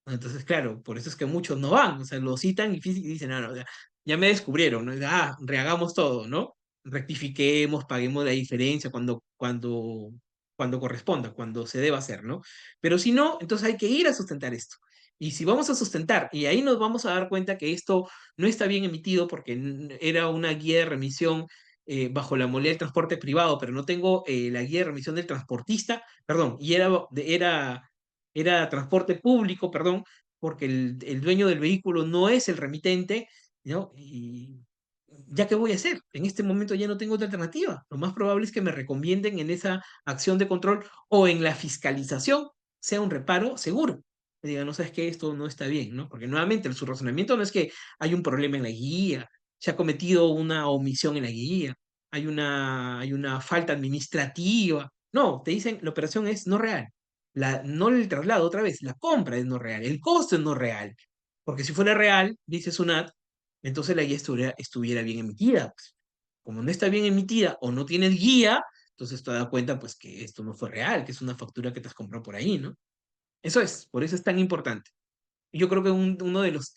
Entonces, claro, por eso es que muchos no van, o sea, lo citan y dicen, no, no, ya me descubrieron, ¿no? Rehagamos todo, ¿no? Rectifiquemos, paguemos la diferencia cuando corresponda, cuando se deba hacer, ¿no? Pero si no, entonces hay que ir a sustentar esto. Y si vamos a sustentar, y ahí nos vamos a dar cuenta que esto no está bien emitido porque era una guía de remisión bajo la modalidad del transporte privado, pero no tengo la guía de remisión del transportista, perdón, y era transporte público, perdón, porque el dueño del vehículo no es el remitente, ¿no? Y ya qué voy a hacer, en este momento ya no tengo otra alternativa. Lo más probable es que me recomienden en esa acción de control o en la fiscalización sea un reparo seguro. Me digan, no sabes que esto no está bien, ¿no? Porque nuevamente su razonamiento no es que hay un problema en la guía, se ha cometido una omisión en la guía, hay una falta administrativa. No, te dicen, la operación es no real. No el traslado, otra vez, la compra es no real, el costo es no real. Porque si fuera real, dice Sunat, entonces la guía estuviera bien emitida, pues. Como no está bien emitida o no tienes guía, entonces te das cuenta pues que esto no fue real, que es una factura que te has comprado por ahí, ¿no? Eso es, por eso es tan importante. Yo creo que uno de los,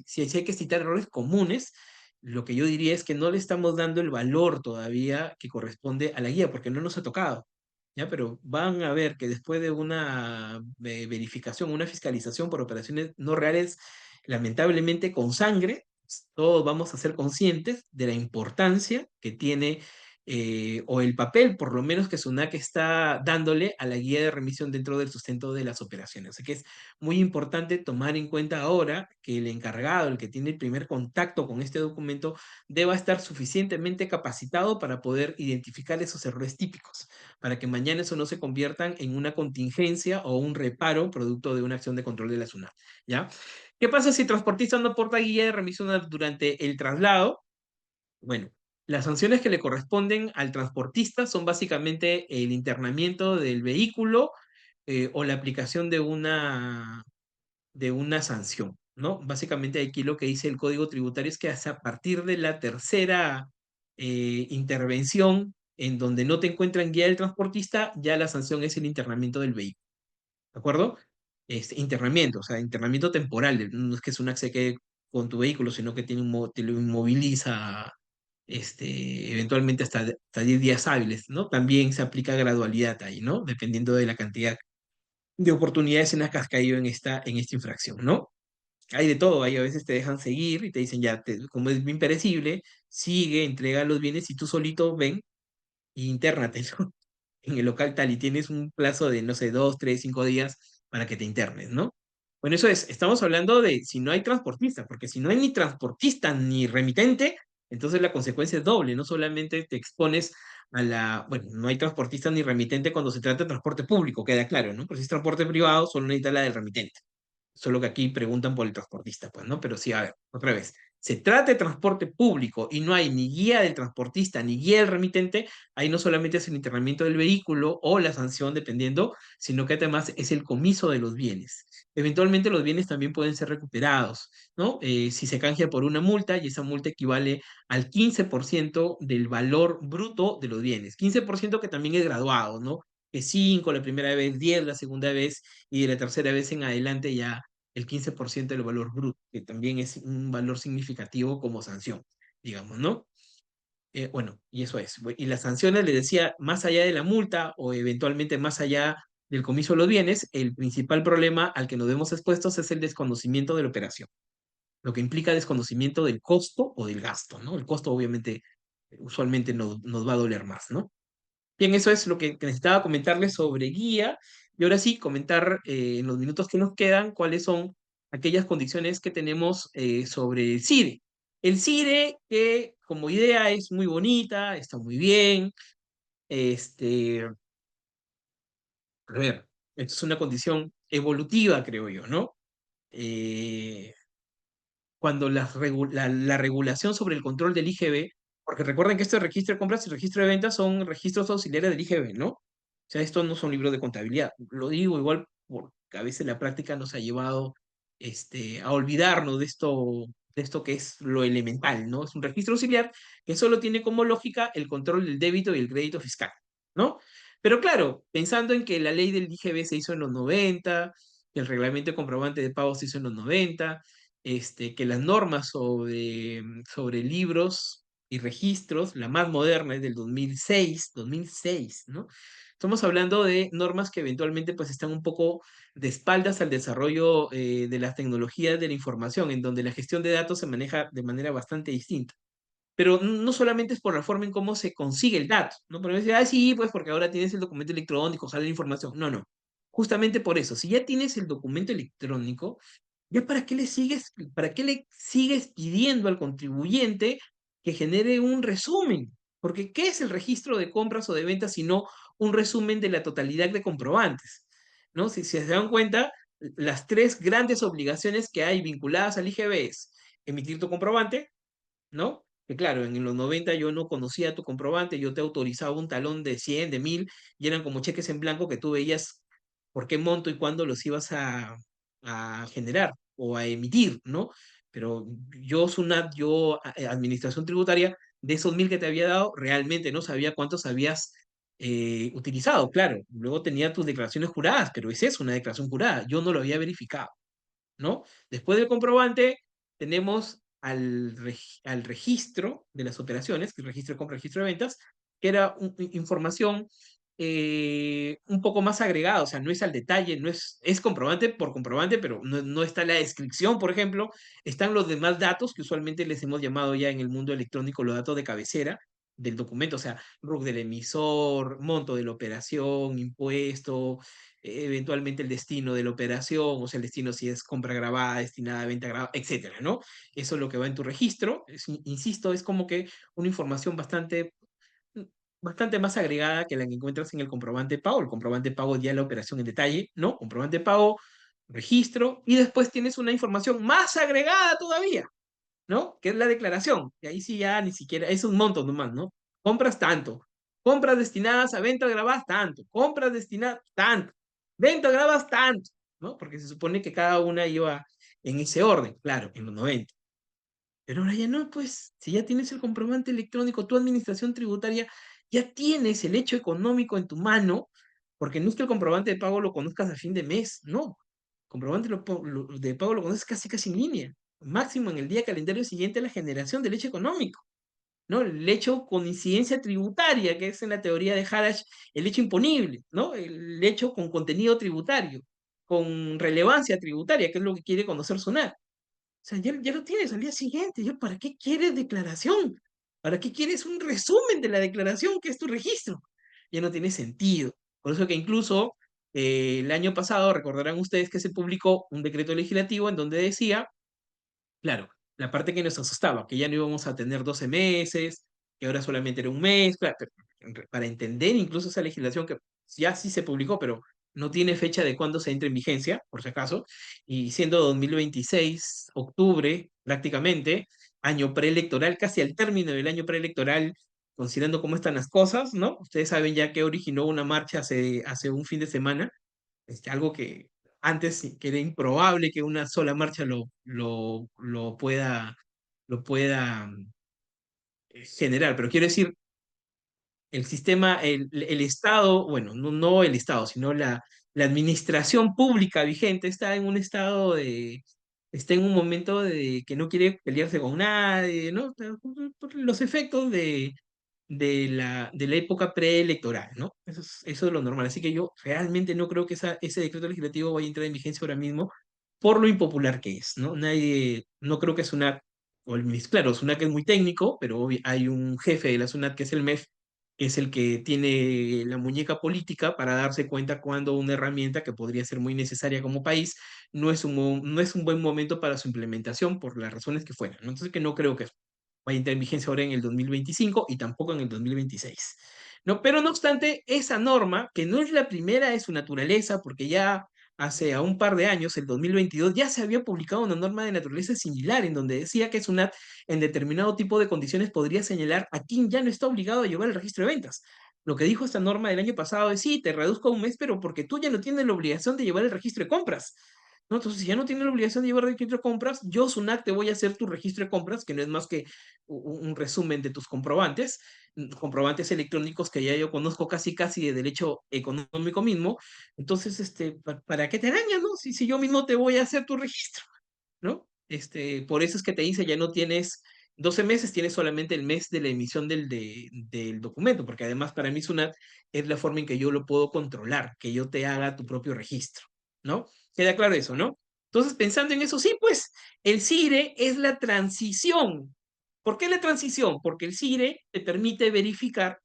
si hay que citar errores comunes, lo que yo diría es que no le estamos dando el valor todavía que corresponde a la guía, porque no nos ha tocado, ¿ya? Pero van a ver que después de una verificación, una fiscalización por operaciones no reales, lamentablemente con sangre, todos vamos a ser conscientes de la importancia que tiene o el papel, por lo menos que SUNAC está dándole a la guía de remisión dentro del sustento de las operaciones. Así que es muy importante tomar en cuenta ahora que el encargado, el que tiene el primer contacto con este documento, deba estar suficientemente capacitado para poder identificar esos errores típicos, para que mañana eso no se conviertan en una contingencia o un reparo producto de una acción de control de la SUNAT, ¿ya? ¿Qué pasa si el transportista no aporta guía de remisión durante el traslado? Bueno, las sanciones que le corresponden al transportista son básicamente el internamiento del vehículo o la aplicación de una sanción, ¿no? Básicamente aquí lo que dice el Código Tributario es que hasta a partir de la tercera intervención en donde no te encuentran guía del transportista, ya la sanción es el internamiento del vehículo, ¿de acuerdo? Internamiento, o sea, internamiento temporal, no es que es una se quede con tu vehículo, sino que te lo inmoviliza eventualmente hasta 10 días hábiles, ¿no? También se aplica gradualidad ahí, ¿no? Dependiendo de la cantidad de oportunidades en las que has caído en esta infracción, ¿no? Hay de todo, ahí a veces te dejan seguir y te dicen ya, como es imperecible, sigue, entrega los bienes y tú solito ven y intérnate, ¿no? En el local tal y tienes un plazo de, no sé, 2, 3, 5 días para que te internes, ¿no? Bueno, eso es, estamos hablando de si no hay transportista, porque si no hay ni transportista ni remitente, entonces la consecuencia es doble, no solamente te expones bueno, no hay transportista ni remitente cuando se trata de transporte público, queda claro, ¿no? Pero si es transporte privado, solo necesita la del remitente. Solo que aquí preguntan por el transportista, pues, ¿no? Pero sí, a ver, otra vez. Se trata de transporte público y no hay ni guía del transportista ni guía del remitente, ahí no solamente es el internamiento del vehículo o la sanción, dependiendo, sino que además es el comiso de los bienes. Eventualmente los bienes también pueden ser recuperados, ¿no? Si se cambia por una multa y esa multa equivale al 15% del valor bruto de los bienes. 15% que también es graduado, ¿no? Que 5 la primera vez, 10 la segunda vez y de la tercera vez en adelante ya el 15% del valor bruto, que también es un valor significativo como sanción, digamos, ¿no? Bueno, y eso es. Y las sanciones, le decía, más allá de la multa o eventualmente más allá del comiso de los bienes, el principal problema al que nos vemos expuestos es el desconocimiento de la operación, lo que implica desconocimiento del costo o del gasto, ¿no? El costo obviamente usualmente nos va a doler más, ¿no? Bien, eso es lo que necesitaba comentarles sobre guía. Y ahora sí, comentar en los minutos que nos quedan cuáles son aquellas condiciones que tenemos sobre el CIDE. El CIDE, que como idea es muy bonita, está muy bien. A ver, esto es una condición evolutiva, creo yo, ¿no? Eh, cuando la regulación sobre el control del IGB, porque recuerden que este registro de compras y registro de ventas son registros auxiliares del IGB, ¿no? O sea, estos no son libros de contabilidad. Lo digo igual porque a veces la práctica nos ha llevado a olvidarnos de esto que es lo elemental, ¿no? Es un registro auxiliar que solo tiene como lógica el control del débito y el crédito fiscal. ¿no? Pero claro, pensando en que la ley del IGB se hizo en los 90, que el reglamento de comprobante de pago se hizo en los 90, que las normas sobre libros y registros, la más moderna es del 2006, ¿no? Estamos hablando de normas que eventualmente pues están un poco de espaldas al desarrollo de las tecnologías de la información, en donde la gestión de datos se maneja de manera bastante distinta. Pero no solamente es por la forma en cómo se consigue el dato, ¿no? Porque me dice, ah, sí, pues porque ahora tienes el documento electrónico, sale la información. No, no. Justamente por eso, si ya tienes el documento electrónico, ¿ya para qué le sigues pidiendo al contribuyente que genere un resumen? Porque ¿qué es el registro de compras o de ventas sino un resumen de la totalidad de comprobantes? ¿No? Si se dan cuenta, las tres grandes obligaciones que hay vinculadas al IGB es emitir tu comprobante, ¿no? Que claro, en los 90 yo no conocía tu comprobante, yo te autorizaba un talón de 100, de 1000, y eran como cheques en blanco que tú veías por qué monto y cuándo los ibas a generar o a emitir, ¿no? Pero administración tributaria, de esos 1000 que te había dado, realmente no sabía cuántos habías utilizado, claro. Luego tenía tus declaraciones juradas, pero esa es una declaración jurada, yo no lo había verificado. ¿No? Después del comprobante, tenemos al registro de las operaciones, que es el registro de compra, registro de ventas, que era información un poco más agregada, o sea, no es al detalle, es comprobante por comprobante, pero no está la descripción, por ejemplo, están los demás datos que usualmente les hemos llamado ya en el mundo electrónico los datos de cabecera del documento, o sea, RUC del emisor, monto de la operación, impuesto, eventualmente el destino de la operación, o sea, el destino si es compra grabada, destinada a venta grabada, etcétera, ¿no? Eso es lo que va en tu registro. Insisto, es como que una información bastante más agregada que la que encuentras en el comprobante de pago. El comprobante de pago ya la operación en detalle, ¿no? Comprobante de pago, registro, y después tienes una información más agregada todavía, ¿no? Que es la declaración. Y ahí sí ya ni siquiera, es un monto nomás, ¿no? Compras tanto. Compras destinadas a ventas grabadas tanto. Compras destinadas tanto. Ventas grabadas tanto, ¿no? Porque se supone que cada una iba en ese orden, claro, en los 90. Pero ahora ya no, pues, si ya tienes el comprobante electrónico, tu administración tributaria, ya tienes el hecho económico en tu mano, porque no es que el comprobante de pago lo conozcas a fin de mes, no. Comprobante de pago lo conoces casi casi en línea. Máximo en el día calendario siguiente a la generación del hecho económico, ¿no? El hecho con incidencia tributaria, que es en la teoría de Harach el hecho imponible, ¿no? El hecho con contenido tributario, con relevancia tributaria, que es lo que quiere conocer SUNAT. O sea, ya lo tienes al día siguiente. ¿Ya para qué quieres declaración? ¿Para qué quieres un resumen de la declaración que es tu registro? Ya no tiene sentido. Por eso que incluso el año pasado, recordarán ustedes que se publicó un decreto legislativo en donde decía, claro, la parte que nos asustaba, que ya no íbamos a tener 12 meses, que ahora solamente era un mes, claro, pero para entender incluso esa legislación que ya sí se publicó, pero no tiene fecha de cuándo se entra en vigencia, por si acaso, y siendo 2026, octubre, prácticamente, año preelectoral, casi al término del año preelectoral, considerando cómo están las cosas, ¿no? Ustedes saben ya que originó una marcha hace un fin de semana, algo que antes sí, que era improbable que una sola marcha lo pueda generar, pero quiero decir, el sistema, el Estado, bueno, no el Estado, sino la administración pública vigente está en un momento de que no quiere pelearse con nadie, ¿no? Por los efectos de la época preelectoral, ¿no? Eso es lo normal. Así que yo realmente no creo que ese decreto legislativo vaya a entrar en vigencia ahora mismo por lo impopular que es, ¿no? No creo que SUNAT, claro, SUNAT es muy técnico, pero hay un jefe de la SUNAT que es el MEF, que es el que tiene la muñeca política para darse cuenta cuando una herramienta que podría ser muy necesaria como país no es un buen momento para su implementación por las razones que fueran, ¿no? Entonces que no creo que vaya a entrar en vigencia ahora en el 2025 y tampoco en el 2026. ¿No? Pero no obstante, esa norma, que no es la primera de su naturaleza, porque ya hace a un par de años, el 2022, ya se había publicado una norma de naturaleza similar en donde decía que SUNAT en determinado tipo de condiciones podría señalar a quien ya no está obligado a llevar el registro de ventas. Lo que dijo esta norma del año pasado es, sí, te reduzco a un mes, pero porque tú ya no tienes la obligación de llevar el registro de compras. ¿no? Entonces, si ya no tiene la obligación de llevar registro de compras, yo, SUNAT, te voy a hacer tu registro de compras, que no es más que un resumen de tus comprobantes, comprobantes electrónicos que ya yo conozco casi casi de derecho económico mismo. Entonces, ¿para qué te engañas, no? Si yo mismo te voy a hacer tu registro, ¿no? Por eso es que te dice, ya no tienes 12 meses, tienes solamente el mes de la emisión del documento, porque además para mí SUNAT es la forma en que yo lo puedo controlar, que yo te haga tu propio registro, ¿no? Queda claro eso, ¿no? Entonces, pensando en eso, sí, pues el CIRE es la transición. ¿Por qué la transición? Porque el CIRE te permite verificar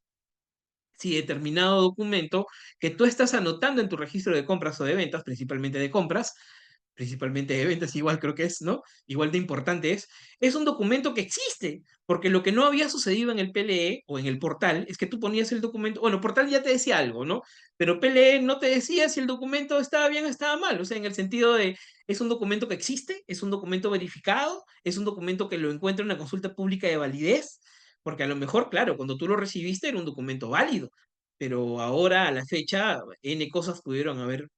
si determinado documento que tú estás anotando en tu registro de compras o de ventas, principalmente de ventas, igual creo que es, ¿no? Igual de importante es un documento que existe, porque lo que no había sucedido en el PLE o en el portal es que tú ponías el documento, bueno, portal ya te decía algo, ¿no? Pero PLE no te decía si el documento estaba bien o estaba mal, o sea, en el sentido de, es un documento que existe, es un documento verificado, es un documento que lo encuentra en una consulta pública de validez, porque a lo mejor, claro, cuando tú lo recibiste era un documento válido, pero ahora a la fecha N cosas pudieron haber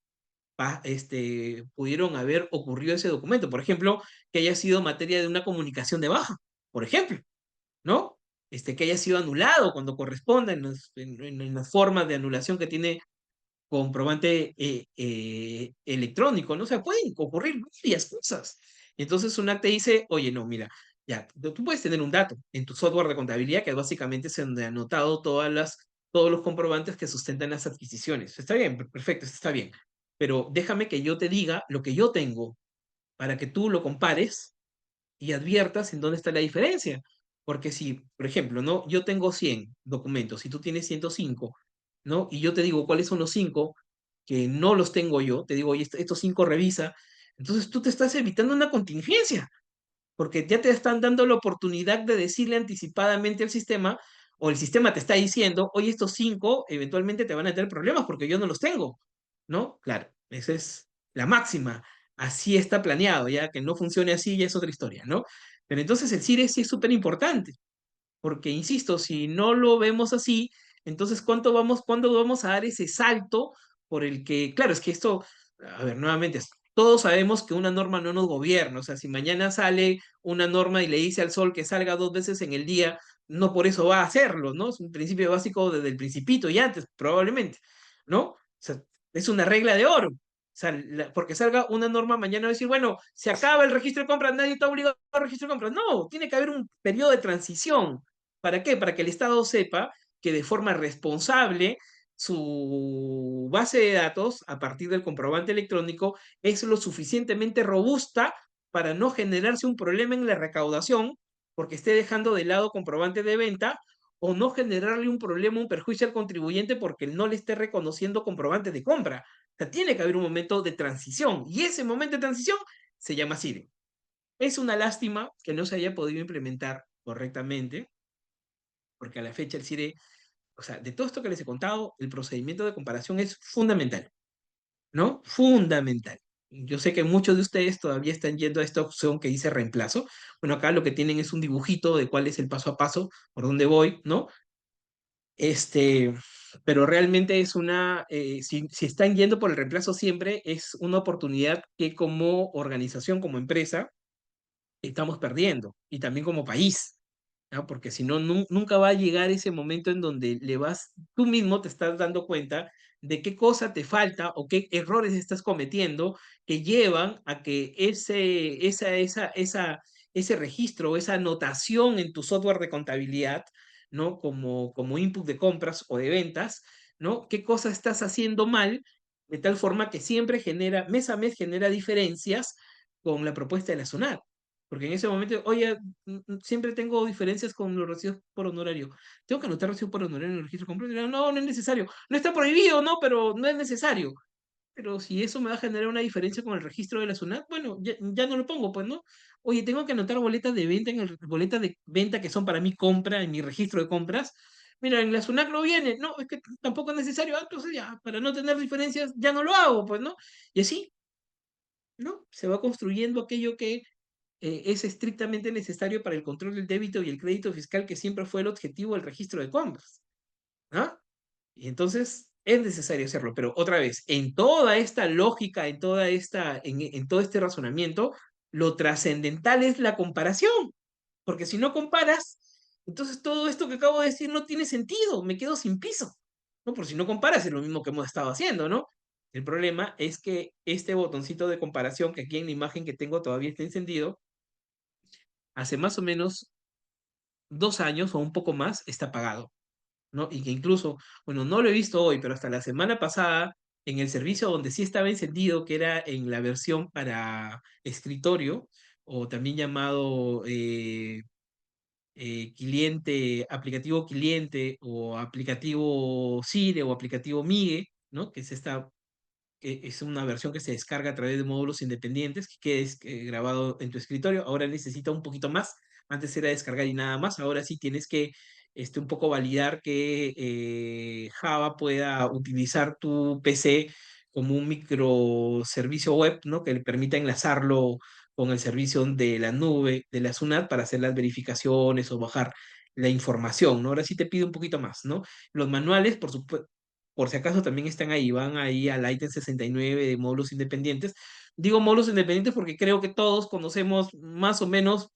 ocurrido ese documento. Por ejemplo, que haya sido materia de una comunicación de baja, por ejemplo, ¿no? Que haya sido anulado cuando corresponda en las formas de anulación que tiene comprobante electrónico, ¿no? O sea, pueden ocurrir varias cosas. Entonces, un acta dice, oye, no, mira, ya, tú puedes tener un dato en tu software de contabilidad que básicamente es donde ha anotado todos los comprobantes que sustentan las adquisiciones. Está bien, perfecto, eso está bien. Pero déjame que yo te diga lo que yo tengo para que tú lo compares y adviertas en dónde está la diferencia. Porque si, por ejemplo, ¿no? Yo tengo 100 documentos y tú tienes 105, ¿no? Y yo te digo cuáles son los 5 que no los tengo yo, te digo, oye, estos 5 revisa, entonces tú te estás evitando una contingencia, porque ya te están dando la oportunidad de decirle anticipadamente al sistema, o el sistema te está diciendo, oye, estos 5 eventualmente te van a tener problemas porque yo no los tengo, ¿no? Claro, esa es la máxima. Así está planeado, ya que no funcione así ya es otra historia, ¿no? Pero entonces el CIRE sí es súper importante, porque insisto, si no lo vemos así, entonces ¿cuándo vamos a dar ese salto por el que, claro, es que esto, a ver, nuevamente, todos sabemos que una norma no nos gobierna, o sea, si mañana sale una norma y le dice al sol que salga 2 veces en el día, no por eso va a hacerlo, ¿no? Es un principio básico desde el principito y antes, probablemente, ¿no? O sea, es una regla de oro. O sea, porque salga una norma mañana va a decir, bueno, se acaba el registro de compras, nadie está obligado al registro de compras. No, tiene que haber un periodo de transición. ¿Para qué? Para que el Estado sepa que de forma responsable su base de datos a partir del comprobante electrónico es lo suficientemente robusta para no generarse un problema en la recaudación porque esté dejando de lado comprobante de venta o no generarle un problema, un perjuicio al contribuyente porque no le esté reconociendo comprobante de compra. O sea, tiene que haber un momento de transición y ese momento de transición se llama CIRE. Es una lástima que no se haya podido implementar correctamente porque a la fecha el CIRE, o sea, de todo esto que les he contado, el procedimiento de comparación es fundamental, ¿no? Fundamental. Yo sé que muchos de ustedes todavía están yendo a esta opción que dice reemplazo. Bueno, acá lo que tienen es un dibujito de cuál es el paso a paso, por dónde voy, ¿no? Este, pero realmente es si están yendo por el reemplazo siempre, es una oportunidad que como organización, como empresa, estamos perdiendo y también como país. ¿No? Porque si no, nunca va a llegar ese momento en donde tú mismo te estás dando cuenta de qué cosa te falta o qué errores estás cometiendo que llevan a que ese registro, esa anotación en tu software de contabilidad, ¿no? Como input de compras o de ventas, ¿no? ¿Qué cosa estás haciendo mal? De tal forma que siempre mes a mes genera diferencias con la propuesta de la SUNAT. Porque en ese momento, oye, siempre tengo diferencias con los recibos por honorario. ¿Tengo que anotar recibo por honorario en el registro completo? No, no es necesario. No está prohibido, no, pero no es necesario. Pero si eso me va a generar una diferencia con el registro de la SUNAT, bueno, ya no lo pongo, pues, ¿no? Oye, tengo que anotar boletas de venta boletas de venta que son para mi compra en mi registro de compras. Mira, en la SUNAT no viene. No, es que tampoco es necesario. Entonces ya, para no tener diferencias, ya no lo hago, pues, ¿no? Y así, ¿no? Se va construyendo aquello que es estrictamente necesario para el control del débito y el crédito fiscal, que siempre fue el objetivo del registro de compras. ¿Ah? Y entonces, es necesario hacerlo, pero otra vez, en toda esta lógica, en todo este razonamiento, lo trascendental es la comparación, porque si no comparas, entonces todo esto que acabo de decir no tiene sentido, me quedo sin piso, ¿no? Por si no comparas es lo mismo que hemos estado haciendo, ¿no? El problema es que este botoncito de comparación, que aquí en la imagen que tengo todavía está encendido, hace más o menos 2 años o un poco más está apagado. ¿No? Y que incluso, bueno, no lo he visto hoy, pero hasta la semana pasada, en el servicio donde sí estaba encendido, que era en la versión para escritorio, o también llamado cliente, aplicativo cliente, o aplicativo Sire, o aplicativo Migue, ¿no? Que es esta es una versión que se descarga a través de módulos independientes, que quedes grabado en tu escritorio. Ahora necesita un poquito más. Antes era descargar y nada más. Ahora sí tienes que un poco validar que Java pueda utilizar tu PC como un microservicio web, ¿no? Que le permita enlazarlo con el servicio de la nube, de la SUNAT, para hacer las verificaciones o bajar la información, ¿no? Ahora sí te pide un poquito más, ¿no? Los manuales, por supuesto, por si acaso también están ahí, van ahí al ítem 69 de módulos independientes. Digo módulos independientes porque creo que todos conocemos más o menos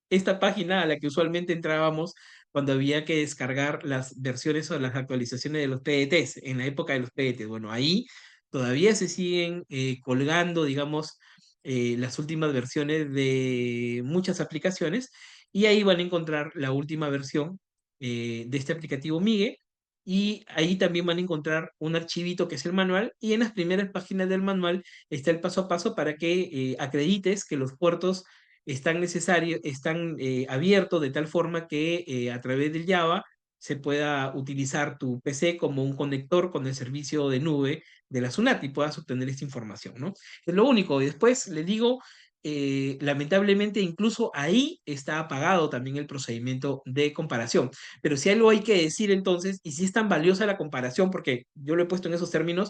esta página a la que usualmente entrábamos cuando había que descargar las versiones o las actualizaciones de los PDTs, en la época de los PDTs. Bueno, ahí todavía se siguen colgando, digamos, las últimas versiones de muchas aplicaciones y ahí van a encontrar la última versión de este aplicativo Migue y ahí también van a encontrar un archivito que es el manual y en las primeras páginas del manual está el paso a paso para que acredites que los puertos están necesarios, están abiertos de tal forma que a través del Java se pueda utilizar tu PC como un conector con el servicio de nube de la SUNAT y puedas obtener esta información, ¿no? Es lo único. Y después le digo, lamentablemente incluso ahí está apagado también el procedimiento de comparación. Pero si algo hay que decir entonces, y si es tan valiosa la comparación, porque yo lo he puesto en esos términos,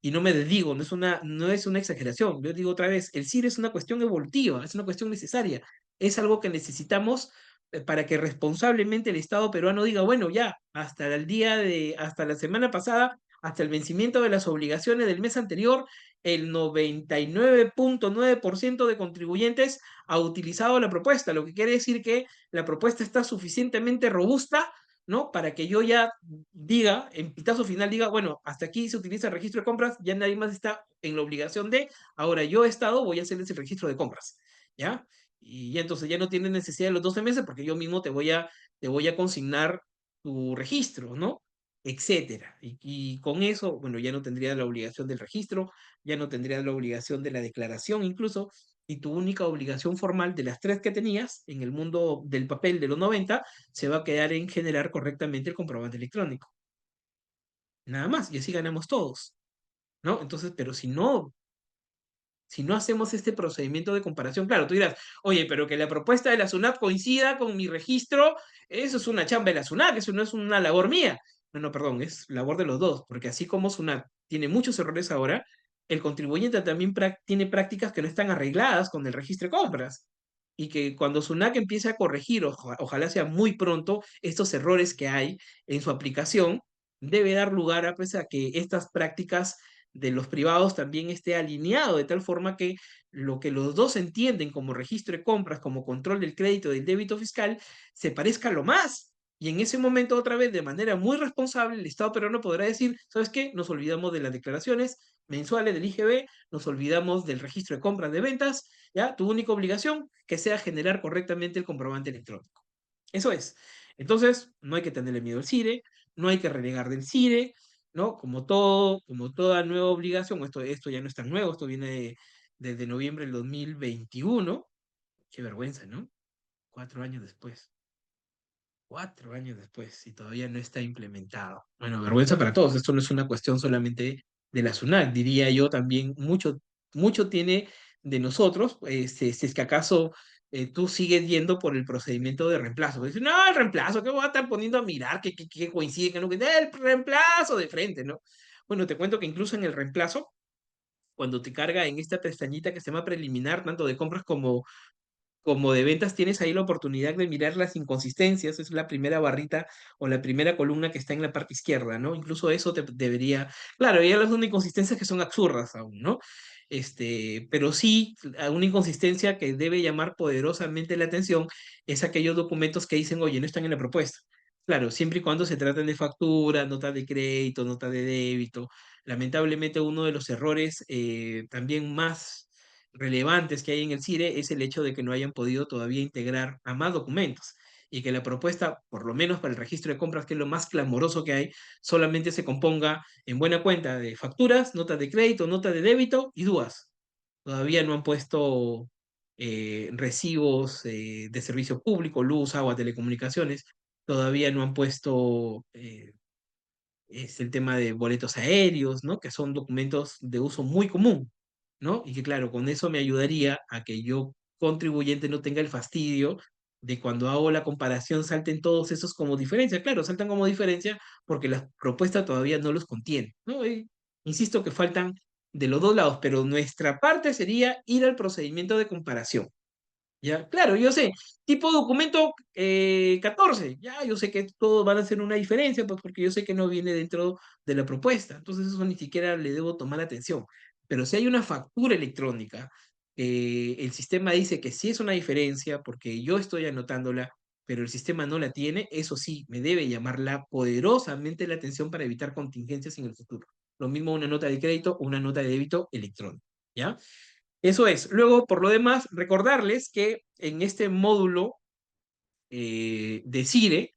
y no me desdigo, no es una exageración. Yo digo otra vez, el CIR es una cuestión evolutiva, es una cuestión necesaria, es algo que necesitamos para que responsablemente el Estado peruano diga, bueno, ya, hasta la semana pasada, hasta el vencimiento de las obligaciones del mes anterior, el 99.9% de contribuyentes ha utilizado la propuesta, lo que quiere decir que la propuesta está suficientemente robusta, ¿no? Para que yo ya diga, en pitazo final diga, bueno, hasta aquí se utiliza el registro de compras, ya nadie más está en la obligación de, ahora yo Estado voy a hacerles el registro de compras, ¿ya? Y ya entonces ya no tienes necesidad de los 12 meses porque yo mismo te voy a consignar tu registro, ¿no? Etcétera. Y con eso, bueno, ya no tendrías la obligación del registro, ya no tendrías la obligación de la declaración incluso, y tu única obligación formal de las tres que tenías en el mundo del papel de los 90 se va a quedar en generar correctamente el comprobante electrónico. Nada más, y así ganamos todos, ¿no? Entonces, pero si no hacemos este procedimiento de comparación, claro, tú dirás, oye, pero que la propuesta de la SUNAT coincida con mi registro, eso es una chamba de la SUNAT, eso no es una labor mía. No, no, perdón, es labor de los dos, porque así como SUNAT tiene muchos errores ahora, el contribuyente también tiene prácticas que no están arregladas con el registro de compras. Y que cuando SUNAT empiece a corregir, ojalá sea muy pronto, estos errores que hay en su aplicación, debe dar lugar a, pues, a que estas prácticas de los privados también esté alineado de tal forma que lo que los dos entienden como registro de compras, como control del crédito, del débito fiscal, se parezca a lo más. Y en ese momento, otra vez, de manera muy responsable, el Estado peruano podrá decir, ¿sabes qué? Nos olvidamos de las declaraciones mensuales del IGB, nos olvidamos del registro de compras de ventas, ¿ya? Tu única obligación que sea generar correctamente el comprobante electrónico. Eso es. Entonces, no hay que tenerle miedo al CIRE, no hay que renegar del CIRE, ¿no? Como todo, como toda nueva obligación, esto ya no es tan nuevo, esto viene desde noviembre del 2021. Qué vergüenza, ¿no? 4 años después. 4 años después y todavía no está implementado. Bueno, vergüenza para todos. Esto no es una cuestión solamente de la SUNAT, diría yo también, mucho tiene de nosotros, si es que acaso tú sigues yendo por el procedimiento de reemplazo. Dices, no, el reemplazo, ¿qué voy a estar poniendo a mirar? ¿Qué coincide? Que no, el reemplazo de frente, ¿no? Bueno, te cuento que incluso en el reemplazo, cuando te carga en esta pestañita que se llama preliminar, tanto de compras como de ventas tienes ahí la oportunidad de mirar las inconsistencias, es la primera barrita o la primera columna que está en la parte izquierda, ¿no? Incluso eso te debería, claro, hay algunas inconsistencias que son absurdas aún, ¿no? Pero sí, una inconsistencia que debe llamar poderosamente la atención es aquellos documentos que dicen, oye, no están en la propuesta. Claro, siempre y cuando se traten de factura, nota de crédito, nota de débito. Lamentablemente uno de los errores también más relevantes que hay en el CIRE es el hecho de que no hayan podido todavía integrar a más documentos y que la propuesta, por lo menos para el registro de compras, que es lo más clamoroso que hay, solamente se componga en buena cuenta de facturas, notas de crédito, nota de débito y DUAS. Todavía no han puesto recibos de servicio público, luz, agua, telecomunicaciones. Todavía no han puesto es el tema de boletos aéreos, ¿no? Que son documentos de uso muy común, ¿no? Y que claro, con eso me ayudaría a que yo, contribuyente, no tenga el fastidio de cuando hago la comparación salten todos esos como diferencia. Claro, saltan como diferencia porque la propuesta todavía no los contiene, ¿no? Insisto que faltan de los dos lados, pero nuestra parte sería ir al procedimiento de comparación. Ya, claro, yo sé, tipo documento 14, ya, yo sé que todos van a hacer una diferencia, pues porque yo sé que no viene dentro de la propuesta, entonces eso ni siquiera le debo tomar atención. Pero si hay una factura electrónica, el sistema dice que sí es una diferencia porque yo estoy anotándola, pero el sistema no la tiene, eso sí, me debe llamarla poderosamente la atención para evitar contingencias en el futuro. Lo mismo una nota de crédito o una nota de débito electrónica, ¿ya? Eso es. Luego, por lo demás, recordarles que en este módulo de CIRE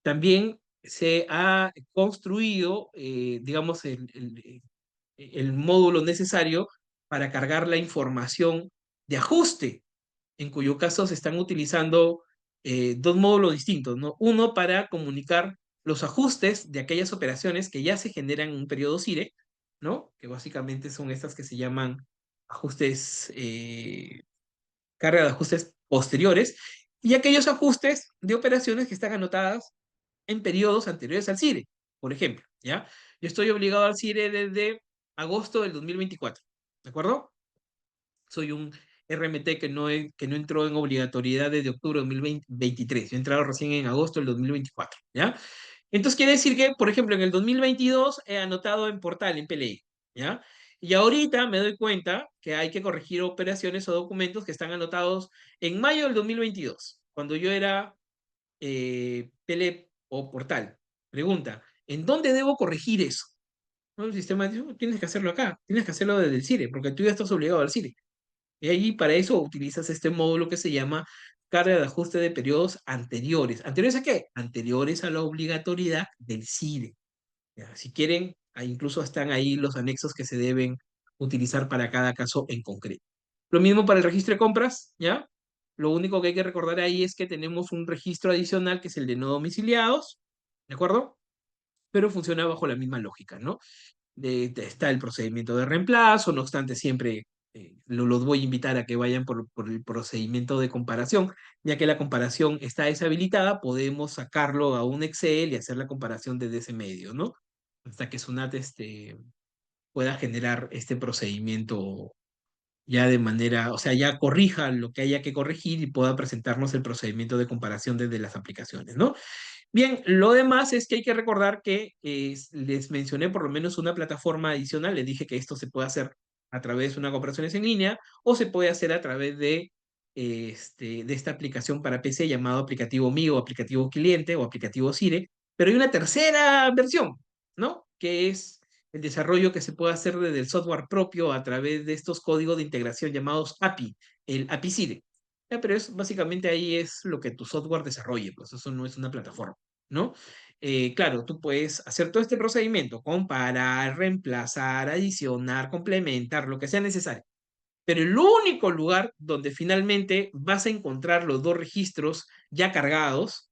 también se ha construido, digamos, el módulo necesario para cargar la información de ajuste, en cuyo caso se están utilizando dos módulos distintos, ¿no? Uno para comunicar los ajustes de aquellas operaciones que ya se generan en un periodo CIRE, ¿no? Que básicamente son estas que se llaman ajustes carga de ajustes posteriores y aquellos ajustes de operaciones que están anotadas en periodos anteriores al CIRE, por ejemplo, ¿ya? Yo estoy obligado al CIRE desde agosto del 2024, ¿de acuerdo? Soy un RMT que no entró en obligatoriedad desde octubre de 2023. Yo he entrado recién en agosto del 2024, ¿ya? Entonces quiere decir que, por ejemplo, en el 2022 he anotado en portal, en PLE, ¿ya? Y ahorita me doy cuenta que hay que corregir operaciones o documentos que están anotados en mayo del 2022, cuando yo era PLE o portal. Pregunta, ¿en dónde debo corregir eso? ¿No? El sistema dice, "Oh, tienes que hacerlo acá, tienes que hacerlo desde el CIRE, porque tú ya estás obligado al CIRE. Y ahí para eso utilizas este módulo que se llama carga de ajuste de periodos anteriores. ¿Anteriores a qué? Anteriores a la obligatoriedad del CIRE. Ya, si quieren, incluso están ahí los anexos que se deben utilizar para cada caso en concreto. Lo mismo para el registro de compras, ¿ya? Lo único que hay que recordar ahí es que tenemos un registro adicional que es el de no domiciliados, ¿de acuerdo? Pero funciona bajo la misma lógica, ¿no? Está el procedimiento de reemplazo, no obstante, siempre los voy a invitar a que vayan por el procedimiento de comparación, ya que la comparación está deshabilitada, podemos sacarlo a un Excel y hacer la comparación desde ese medio, ¿no? Hasta que SUNAT pueda generar este procedimiento ya de manera, o sea, ya corrija lo que haya que corregir y pueda presentarnos el procedimiento de comparación desde las aplicaciones, ¿no? Bien, lo demás es que hay que recordar que les mencioné por lo menos una plataforma adicional. Les dije que esto se puede hacer a través de una comparaciones en línea o se puede hacer a través de esta aplicación para PC llamado aplicativo mío, aplicativo cliente o aplicativo Cire. Pero hay una tercera versión, ¿no? Que es el desarrollo que se puede hacer desde el software propio a través de estos códigos de integración llamados API, el API Cire. Pero es básicamente ahí es lo que tu software desarrolle, pues eso no es una plataforma, ¿no? Claro, tú puedes hacer todo este procedimiento, comparar, reemplazar, adicionar, complementar, lo que sea necesario. Pero el único lugar donde finalmente vas a encontrar los dos registros ya cargados,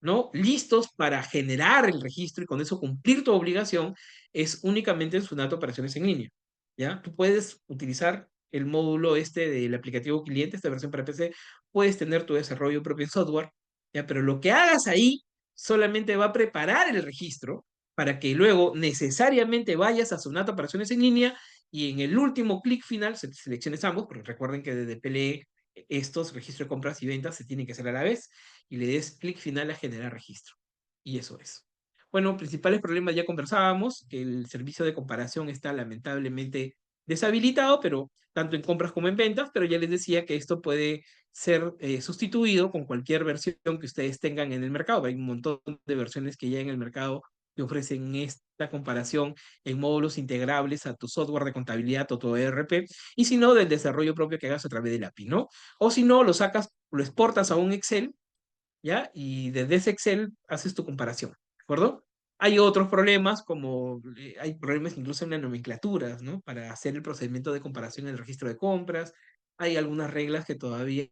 ¿no? Listos para generar el registro y con eso cumplir tu obligación, es únicamente en Sunat Operaciones en Línea, ¿ya? Tú puedes utilizar el módulo este del aplicativo cliente, esta versión para PC, puedes tener tu desarrollo propio en software, ¿ya? Pero lo que hagas ahí solamente va a preparar el registro para que luego necesariamente vayas a Sunat Operaciones en Línea y en el último clic final selecciones ambos, porque recuerden que desde PLE estos registros de compras y ventas se tienen que hacer a la vez y le des clic final a generar registro. Y eso es. Bueno, principales problemas ya conversábamos, que el servicio de comparación está lamentablemente deshabilitado, pero tanto en compras como en ventas, pero ya les decía que esto puede ser sustituido con cualquier versión que ustedes tengan en el mercado. Hay un montón de versiones que ya en el mercado que ofrecen esta comparación en módulos integrables a tu software de contabilidad o tu ERP, y si no, del desarrollo propio que hagas a través del API, ¿no? O si no, lo sacas, lo exportas a un Excel, ¿ya? Y desde ese Excel haces tu comparación, ¿de acuerdo? Hay otros problemas, como hay problemas incluso en las nomenclaturas, ¿no? Para hacer el procedimiento de comparación en el registro de compras. Hay algunas reglas que todavía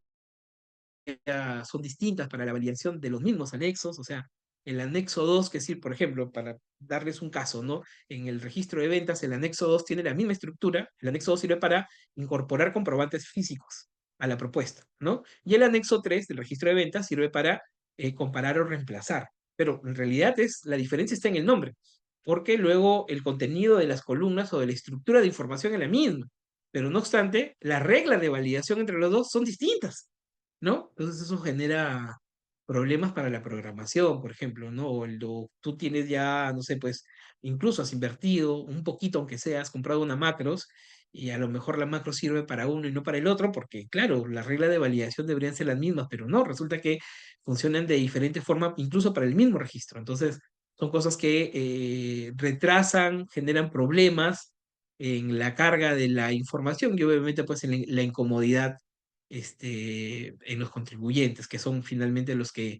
son distintas para la validación de los mismos anexos, o sea, el anexo 2 que es decir, por ejemplo, para darles un caso, ¿no? En el registro de ventas, el anexo 2 tiene la misma estructura, el anexo 2 sirve para incorporar comprobantes físicos a la propuesta, ¿no? Y el anexo 3 del registro de ventas sirve para comparar o reemplazar, pero en realidad la diferencia está en el nombre, porque luego el contenido de las columnas o de la estructura de información es la misma, pero no obstante, las reglas de validación entre los dos son distintas. ¿No? Entonces eso genera problemas para la programación, por ejemplo, ¿no? Tú tienes ya, no sé, pues incluso has invertido un poquito, aunque sea, has comprado una macros y a lo mejor la macro sirve para uno y no para el otro, porque claro, las reglas de validación deberían ser las mismas, pero no, resulta que funcionan de diferente forma, incluso para el mismo registro. Entonces, son cosas que retrasan, generan problemas en la carga de la información y obviamente pues en la incomodidad en los contribuyentes, que son finalmente los que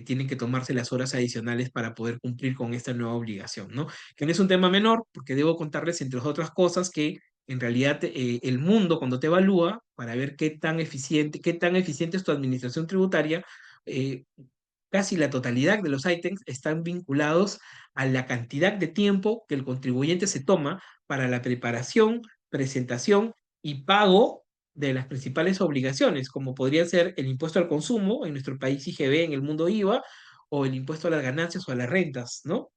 tienen que tomarse las horas adicionales para poder cumplir con esta nueva obligación, ¿no? Que no es un tema menor, porque debo contarles, entre otras cosas, que en realidad el mundo cuando te evalúa para ver qué tan eficiente es tu administración tributaria, eh, casi la totalidad de los ítems están vinculados a la cantidad de tiempo que el contribuyente se toma para la preparación, presentación y pago de las principales obligaciones, como podría ser el impuesto al consumo, en nuestro país IGB, en el mundo IVA, o el impuesto a las ganancias o a las rentas, ¿no?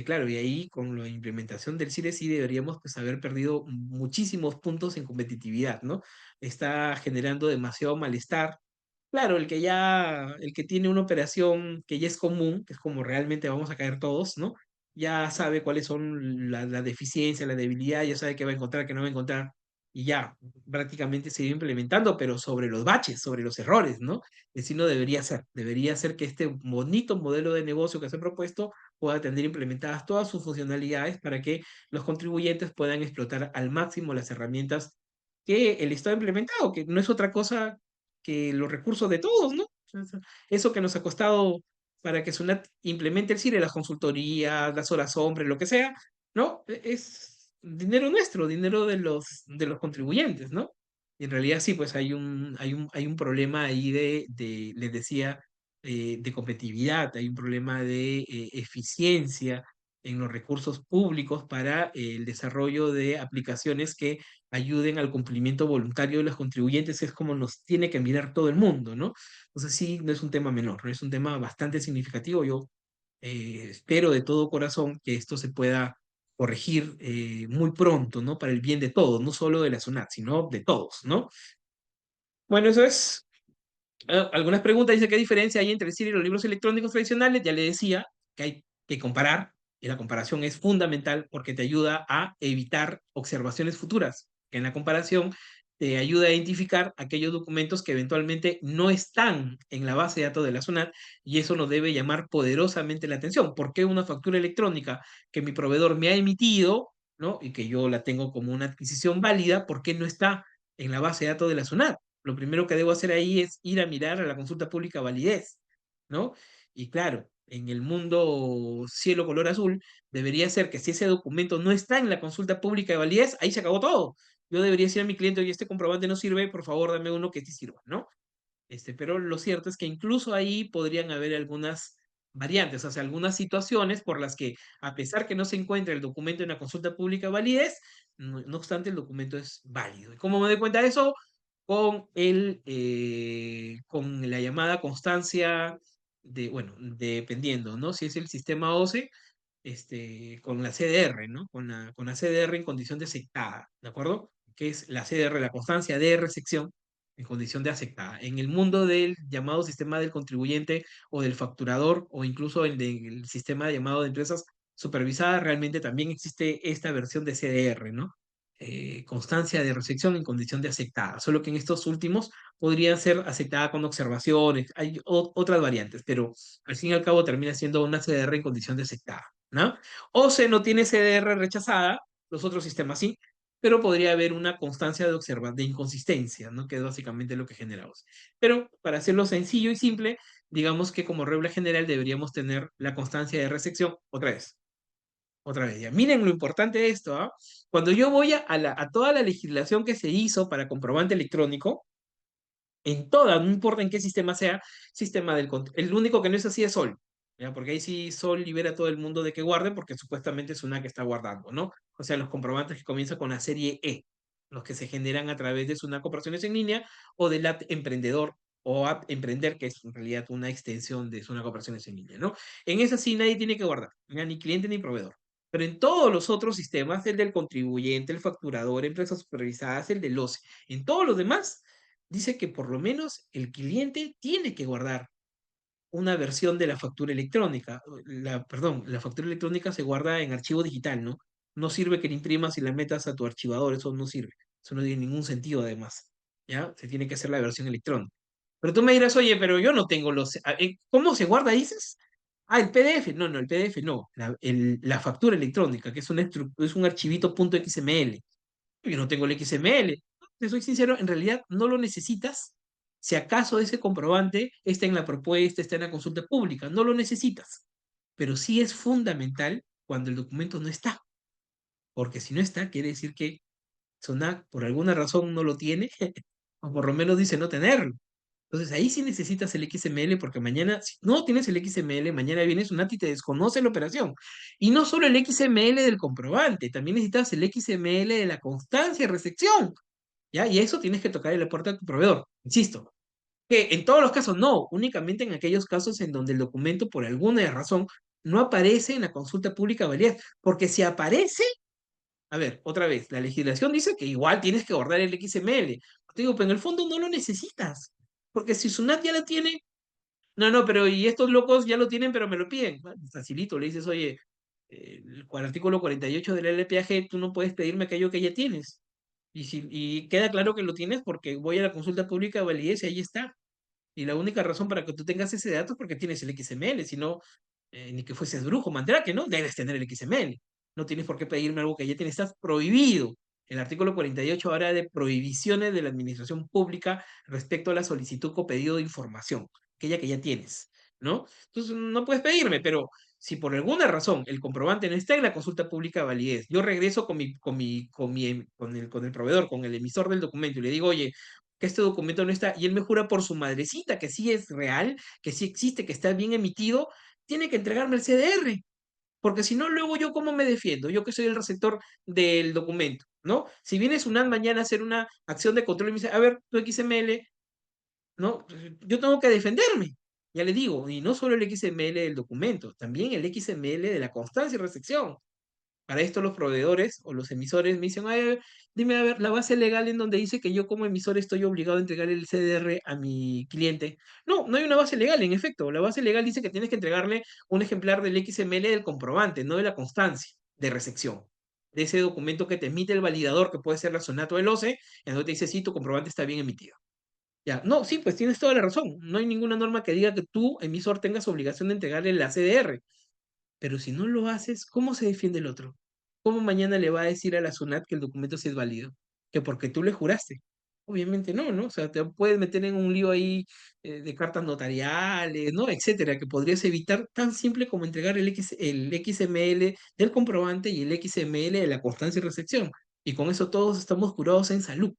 Claro, y ahí con la implementación del CIRE sí deberíamos pues haber perdido muchísimos puntos en competitividad, ¿no? Está generando demasiado malestar. Claro, el que tiene una operación que ya es común, que es como realmente vamos a caer todos, ¿no? Ya sabe cuáles son la deficiencia, la debilidad, ya sabe qué va a encontrar, qué no va a encontrar, y ya prácticamente se iba implementando, pero sobre los baches, sobre los errores, ¿no? Así no debería ser. Debería ser que este bonito modelo de negocio que se ha propuesto pueda tener implementadas todas sus funcionalidades para que los contribuyentes puedan explotar al máximo las herramientas que el Estado ha implementado, que no es otra cosa que los recursos de todos, ¿no? Eso que nos ha costado para que SUNAT implemente el CIRE, las consultorías, las horas hombre, lo que sea, ¿no? Es dinero nuestro, dinero de los contribuyentes, ¿no? Y en realidad sí, pues hay un problema ahí les decía, de competitividad, hay un problema de eficiencia en los recursos públicos para el desarrollo de aplicaciones que ayuden al cumplimiento voluntario de los contribuyentes, es como nos tiene que mirar todo el mundo, ¿no? Entonces sí, no es un tema menor, ¿no? Es un tema bastante significativo. Yo espero de todo corazón que esto se pueda corregir muy pronto, ¿no? Para el bien de todos, no solo de la SUNAT, sino de todos, ¿no? Bueno, eso es. Algunas preguntas, dice, ¿qué diferencia hay entre el CIR y los libros electrónicos tradicionales? Ya le decía que hay que comparar, y la comparación es fundamental porque te ayuda a evitar observaciones futuras, que en la comparación te ayuda a identificar aquellos documentos que eventualmente no están en la base de datos de la SUNAT, y eso nos debe llamar poderosamente la atención. ¿Por qué una factura electrónica que mi proveedor me ha emitido, ¿no? Y que yo la tengo como una adquisición válida, ¿por qué no está en la base de datos de la SUNAT? Lo primero que debo hacer ahí es ir a mirar a la consulta pública validez, ¿no? Y claro, en el mundo cielo color azul, debería ser que si ese documento no está en la consulta pública de validez, ahí se acabó todo. Yo debería decir a mi cliente, oye, este comprobante no sirve, por favor, dame uno que sí sirva, ¿no? Pero lo cierto es que incluso ahí podrían haber algunas variantes, o sea, algunas situaciones por las que, a pesar que no se encuentra el documento en la consulta pública de validez, no obstante, el documento es válido. ¿Y cómo me doy cuenta de eso? Con la llamada constancia bueno, dependiendo, ¿no? Si es el sistema OCE, con la CDR, ¿no? Con la CDR en condición de sectada, ¿de acuerdo? Que es la CDR, la constancia de recepción, en condición de aceptada. En el mundo del llamado sistema del contribuyente o del facturador o incluso el del sistema llamado de empresas supervisadas, realmente también existe esta versión de CDR, ¿no? Constancia de recepción en condición de aceptada, solo que en estos últimos podría ser aceptada con observaciones, hay otras variantes, pero al fin y al cabo termina siendo una CDR en condición de aceptada, ¿no? O se no tiene CDR rechazada, los otros sistemas sí, pero podría haber una constancia de inconsistencia, ¿no? Que es básicamente lo que generamos. Pero para hacerlo sencillo y simple, digamos que como regla general deberíamos tener la constancia de recepción otra vez ya. Miren lo importante de esto, ¿ah? Cuando yo voy a toda la legislación que se hizo para comprobante electrónico, en toda, no importa en qué sistema sea, sistema el único que no es así es Sol, ¿ya? Porque ahí sí Sol libera a todo el mundo de que guarde, porque supuestamente es una que está guardando, ¿no? O sea, los comprobantes que comienzan con la serie E, los que se generan a través de Sunac Operaciones en Línea o del App Emprendedor o App Emprender, que es en realidad una extensión de Sunac Operaciones en Línea, ¿no? En esa sí nadie tiene que guardar, ¿ya? Ni cliente ni proveedor. Pero en todos los otros sistemas, el del contribuyente, el facturador, empresas supervisadas, el del OCE, en todos los demás, dice que por lo menos el cliente tiene que guardar una versión de la factura electrónica. Perdón, la factura electrónica se guarda en archivo digital, ¿no? No sirve que la imprimas y la metas a tu archivador, eso no sirve. Eso no tiene ningún sentido además, ¿ya? Se tiene que hacer la versión electrónica. Pero tú me dirás, oye, pero yo no tengo ¿cómo se guarda, dices? Ah, el PDF. No, no, el PDF no. La factura electrónica, que es un archivito .xml. Yo no tengo el XML. Te soy sincero, en realidad no lo necesitas. Si acaso ese comprobante está en la propuesta, está en la consulta pública, no lo necesitas. Pero sí es fundamental cuando el documento no está. Porque si no está, quiere decir que SONAC por alguna razón no lo tiene, o por lo menos dice no tenerlo. Entonces ahí sí necesitas el XML porque mañana, si no tienes el XML, mañana viene SUNAT y te desconoce la operación. Y no solo el XML del comprobante, también necesitas el XML de la constancia de recepción, ¿ya? Y eso tienes que tocar en la puerta de tu proveedor. Insisto, que en todos los casos no, únicamente en aquellos casos en donde el documento por alguna razón no aparece en la consulta pública de validez, porque si aparece, a ver, otra vez, la legislación dice que igual tienes que guardar el XML. Te digo, pero en el fondo no lo necesitas. Porque si Sunat ya lo tiene, no, no, pero y estos locos ya lo tienen, pero me lo piden. Bueno, facilito, le dices, oye, el artículo 48 del LPAG, tú no puedes pedirme aquello que ya tienes. Y queda claro que lo tienes porque voy a la consulta pública de validez y ahí está. Y la única razón para que tú tengas ese dato es porque tienes el XML, si no, ni que fueses brujo, mandrake, ¿no? Debes tener el XML. No tienes por qué pedirme algo que ya tienes, estás prohibido. El artículo 48 habla de prohibiciones de la administración pública respecto a la solicitud o pedido de información, aquella que ya tienes, ¿no? Entonces no puedes pedirme, pero si por alguna razón el comprobante no está en la consulta pública de validez, yo regreso con el proveedor, con el emisor del documento y le digo, oye, que este documento no está, y él me jura por su madrecita que sí es real, que sí existe, que está bien emitido, tiene que entregarme el CDR, porque si no, luego yo cómo me defiendo, yo que soy el receptor del documento, ¿no? Si viene Sunat mañana a hacer una acción de control y me dice, a ver, tu XML, ¿no? Yo tengo que defenderme, ya le digo, y no solo el XML del documento, también el XML de la constancia y recepción. Para esto los proveedores o los emisores me dicen, "Ay, a ver, dime a ver, la base legal en donde dice que yo como emisor estoy obligado a entregar el CDR a mi cliente. No, no hay una base legal, en efecto. La base legal dice que tienes que entregarle un ejemplar del XML del comprobante, no de la constancia de recepción. De ese documento que te emite el validador, que puede ser la Sonato del OCE, en donde te dice, sí, tu comprobante está bien emitido. Ya, no, sí, pues tienes toda la razón. No hay ninguna norma que diga que tú, emisor, tengas obligación de entregarle la CDR. Pero si no lo haces, ¿cómo se defiende el otro? ¿Cómo mañana le va a decir a la SUNAT que el documento sí es válido? Que porque tú le juraste. Obviamente no, ¿no? O sea, te puedes meter en un lío ahí de cartas notariales, ¿no? Etcétera, que podrías evitar tan simple como entregar el XML del comprobante y el XML de la constancia y recepción. Y con eso todos estamos curados en salud.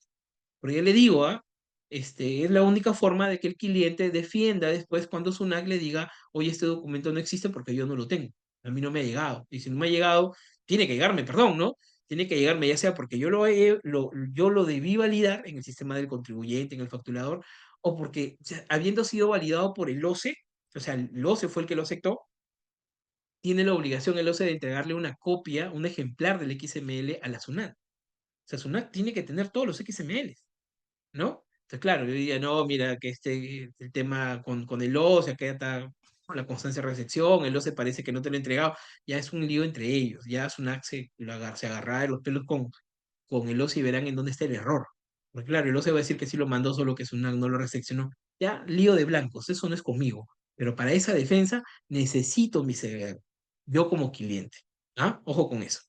Pero ya le digo, ¿ah? Es la única forma de que el cliente defienda después cuando SUNAC le diga, oye, este documento no existe porque yo no lo tengo. A mí no me ha llegado. Y si no me ha llegado, tiene que llegarme, perdón, ¿no? Tiene que llegarme ya sea porque yo lo debí validar en el sistema del contribuyente, en el facturador, o porque, o sea, habiendo sido validado por el OCE, o sea, el OCE fue el que lo aceptó, tiene la obligación el OCE de entregarle una copia, un ejemplar del XML a la SUNAT. O sea, SUNAT tiene que tener todos los XMLs, ¿no? Entonces, claro, yo diría, no, mira, que el tema con el OCE, acá está con la constancia de recepción, el OCE parece que no te lo ha entregado, ya es un lío entre ellos, ya Sunat se agarra de los pelos con el OCE y verán en dónde está el error. Porque claro, el OCE va a decir que sí lo mandó, solo que Sunat no lo recepcionó. Ya, lío de blancos, eso no es conmigo. Pero para esa defensa necesito mi CBR, yo como cliente. ¿Ah? Ojo con eso.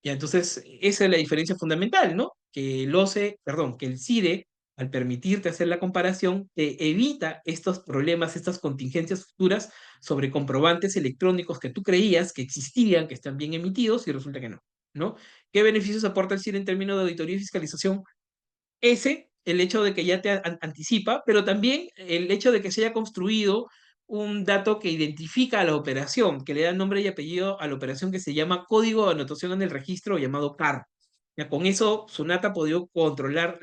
Ya, entonces, esa es la diferencia fundamental, ¿no? Que el OCE, perdón, que el CIDE, al permitirte hacer la comparación, te evita estos problemas, estas contingencias futuras sobre comprobantes electrónicos que tú creías que existían, que están bien emitidos, y resulta que no, ¿no? ¿Qué beneficios aporta el CIDE en términos de auditoría y fiscalización? Ese, el hecho de que ya te anticipa, pero también el hecho de que se haya construido un dato que identifica a la operación, que le da nombre y apellido a la operación, que se llama código de anotación en el registro, llamado CAR. Ya con eso, Sunata ha podido controlar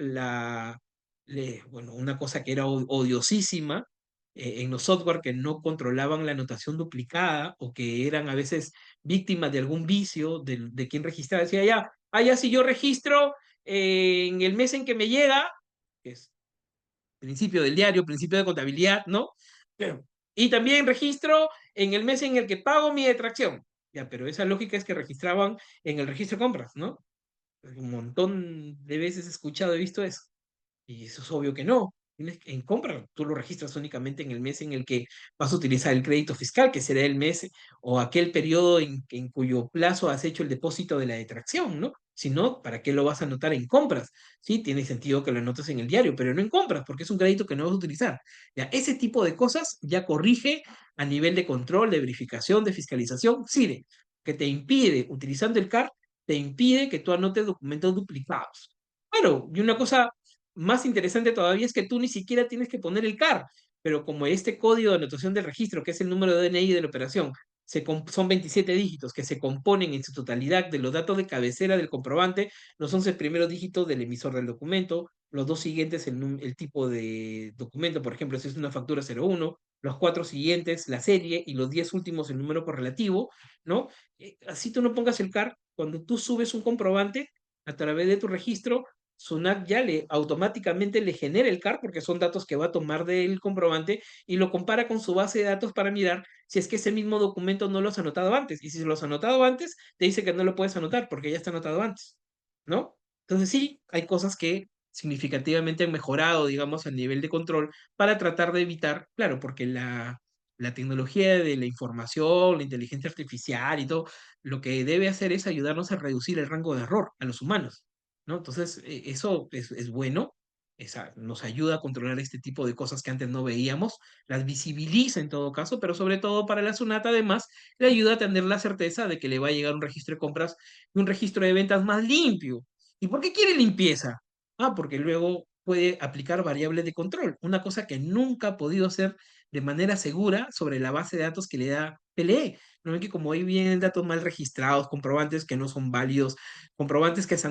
bueno, una cosa que era odiosísima en los software, que no controlaban la anotación duplicada, o que eran a veces víctimas de algún vicio de quien registraba. Decía, ya, ya si yo registro en el mes en que me llega, que es principio del diario, principio de contabilidad, ¿no? Pero, y también registro en el mes en el que pago mi detracción. Ya, pero esa lógica es que registraban en el registro de compras, ¿no? Un montón de veces he escuchado, he visto eso. Y eso es obvio que no. En compra, tú lo registras únicamente en el mes en el que vas a utilizar el crédito fiscal, que será el mes o aquel periodo en cuyo plazo has hecho el depósito de la detracción, ¿no? Si no, ¿para qué lo vas a anotar en compras? Sí, tiene sentido que lo anotes en el diario, pero no en compras, porque es un crédito que no vas a utilizar. Ya, ese tipo de cosas ya corrige a nivel de control, de verificación, de fiscalización, SIRE, que te impide, utilizando el CAR, te impide que tú anotes documentos duplicados. Bueno, y una cosa más interesante todavía es que tú ni siquiera tienes que poner el CAR, pero como este código de anotación del registro, que es el número de DNI de la operación, son 27 dígitos que se componen en su totalidad de los datos de cabecera del comprobante, los 11 primeros dígitos del emisor del documento, los dos siguientes el tipo de documento, por ejemplo, si es una factura 01, los cuatro siguientes la serie y los 10 últimos el número correlativo, ¿no? Así tú no pongas el CAR, cuando tú subes un comprobante a través de tu registro, Sunac ya automáticamente le genera el CAR, porque son datos que va a tomar del comprobante, y lo compara con su base de datos para mirar si es que ese mismo documento no lo has anotado antes. Y si lo has anotado antes, te dice que no lo puedes anotar porque ya está anotado antes, ¿no? Entonces sí, hay cosas que significativamente han mejorado, digamos, a nivel de control para tratar de evitar, claro, porque la tecnología de la información, la inteligencia artificial y todo, lo que debe hacer es ayudarnos a reducir el rango de error a los humanos, ¿no? Entonces, eso es bueno, nos ayuda a controlar este tipo de cosas que antes no veíamos, las visibiliza en todo caso, pero sobre todo para la SUNAT además le ayuda a tener la certeza de que le va a llegar un registro de compras y un registro de ventas más limpio. ¿Y por qué quiere limpieza? Ah, porque luego puede aplicar variables de control, una cosa que nunca ha podido hacer de manera segura sobre la base de datos que le da PLE. No ven que como ahí vienen datos mal registrados, comprobantes que no son válidos, comprobantes que se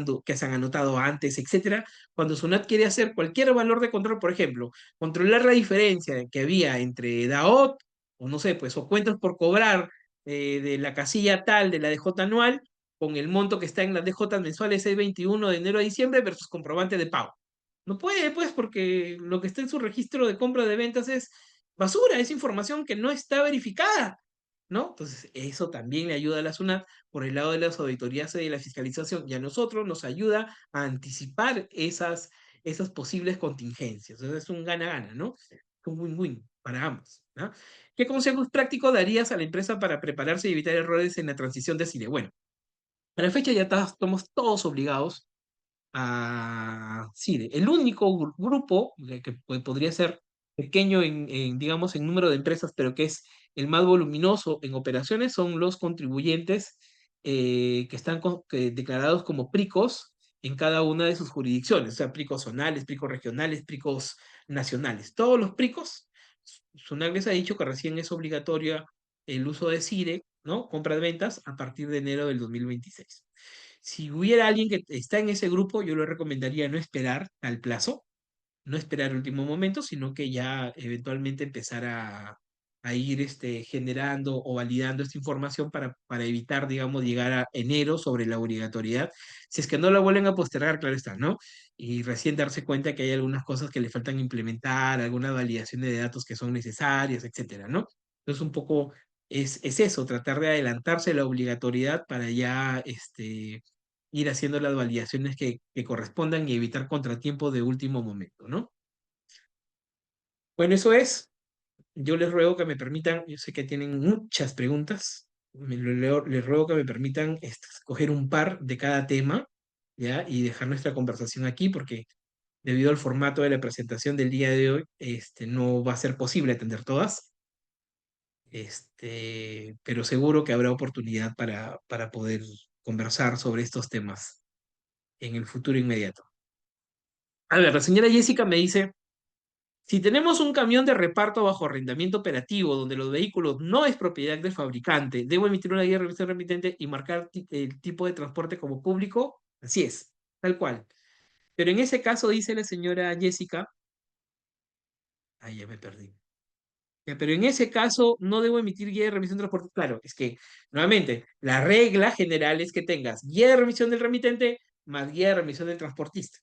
han anotado antes, etcétera. Cuando SUNAT quiere hacer cualquier valor de control, por ejemplo, controlar la diferencia que había entre DAOT, o no sé, pues, o cuentas por cobrar de la casilla tal de la DJ anual, con el monto que está en las DJ mensuales 6/21 de enero a diciembre versus comprobante de pago. No puede, pues, porque lo que está en su registro de compra de ventas es basura, es información que no está verificada, ¿no? Entonces, eso también le ayuda a la SUNAT por el lado de las auditorías y de la fiscalización, y a nosotros nos ayuda a anticipar esas posibles contingencias. Entonces, es un gana-gana, ¿no? Un win-win para ambos, ¿no? ¿Qué consejos prácticos darías a la empresa para prepararse y evitar errores en la transición de CIDE? Bueno, a la fecha ya estamos todos obligados a CIDE. El único grupo que podría ser pequeño digamos, en número de empresas, pero que es el más voluminoso en operaciones, son los contribuyentes que están declarados como PRICOS en cada una de sus jurisdicciones, o sea, PRICOS zonales, PRICOS regionales, PRICOS nacionales. Todos los PRICOS, SUNAC les ha dicho que recién es obligatoria el uso de CIDE, ¿no? Compra de ventas a partir de enero del 2026. Si hubiera alguien que está en ese grupo, yo le recomendaría no esperar al plazo, no esperar el último momento, sino que ya eventualmente empezar a ir generando o validando esta información para evitar, digamos, llegar a enero sobre la obligatoriedad. Si es que no la vuelven a postergar, claro está, ¿no? Y recién darse cuenta que hay algunas cosas que le faltan implementar, algunas validaciones de datos que son necesarias, etcétera, ¿no? Entonces, un poco es eso, tratar de adelantarse la obligatoriedad para ya ir haciendo las validaciones que correspondan y evitar contratiempos de último momento, ¿no? Bueno, eso es. Yo les ruego que me permitan, yo sé que tienen muchas preguntas, les ruego que me permitan escoger un par de cada tema, ¿ya? Y dejar nuestra conversación aquí, porque debido al formato de la presentación del día de hoy, no va a ser posible atender todas, pero seguro que habrá oportunidad para poder conversar sobre estos temas en el futuro inmediato. A ver, la señora Jessica me dice... Si tenemos un camión de reparto bajo arrendamiento operativo donde los vehículos no es propiedad del fabricante, ¿debo emitir una guía de revisión remitente y marcar el tipo de transporte como público? Así es, tal cual. Pero en ese caso, dice la señora Jessica, ay, ya me perdí. Ya, pero en ese caso no debo emitir guía de remisión de transporte. Claro, es que, nuevamente, la regla general es que tengas guía de remisión del remitente más guía de remisión del transportista.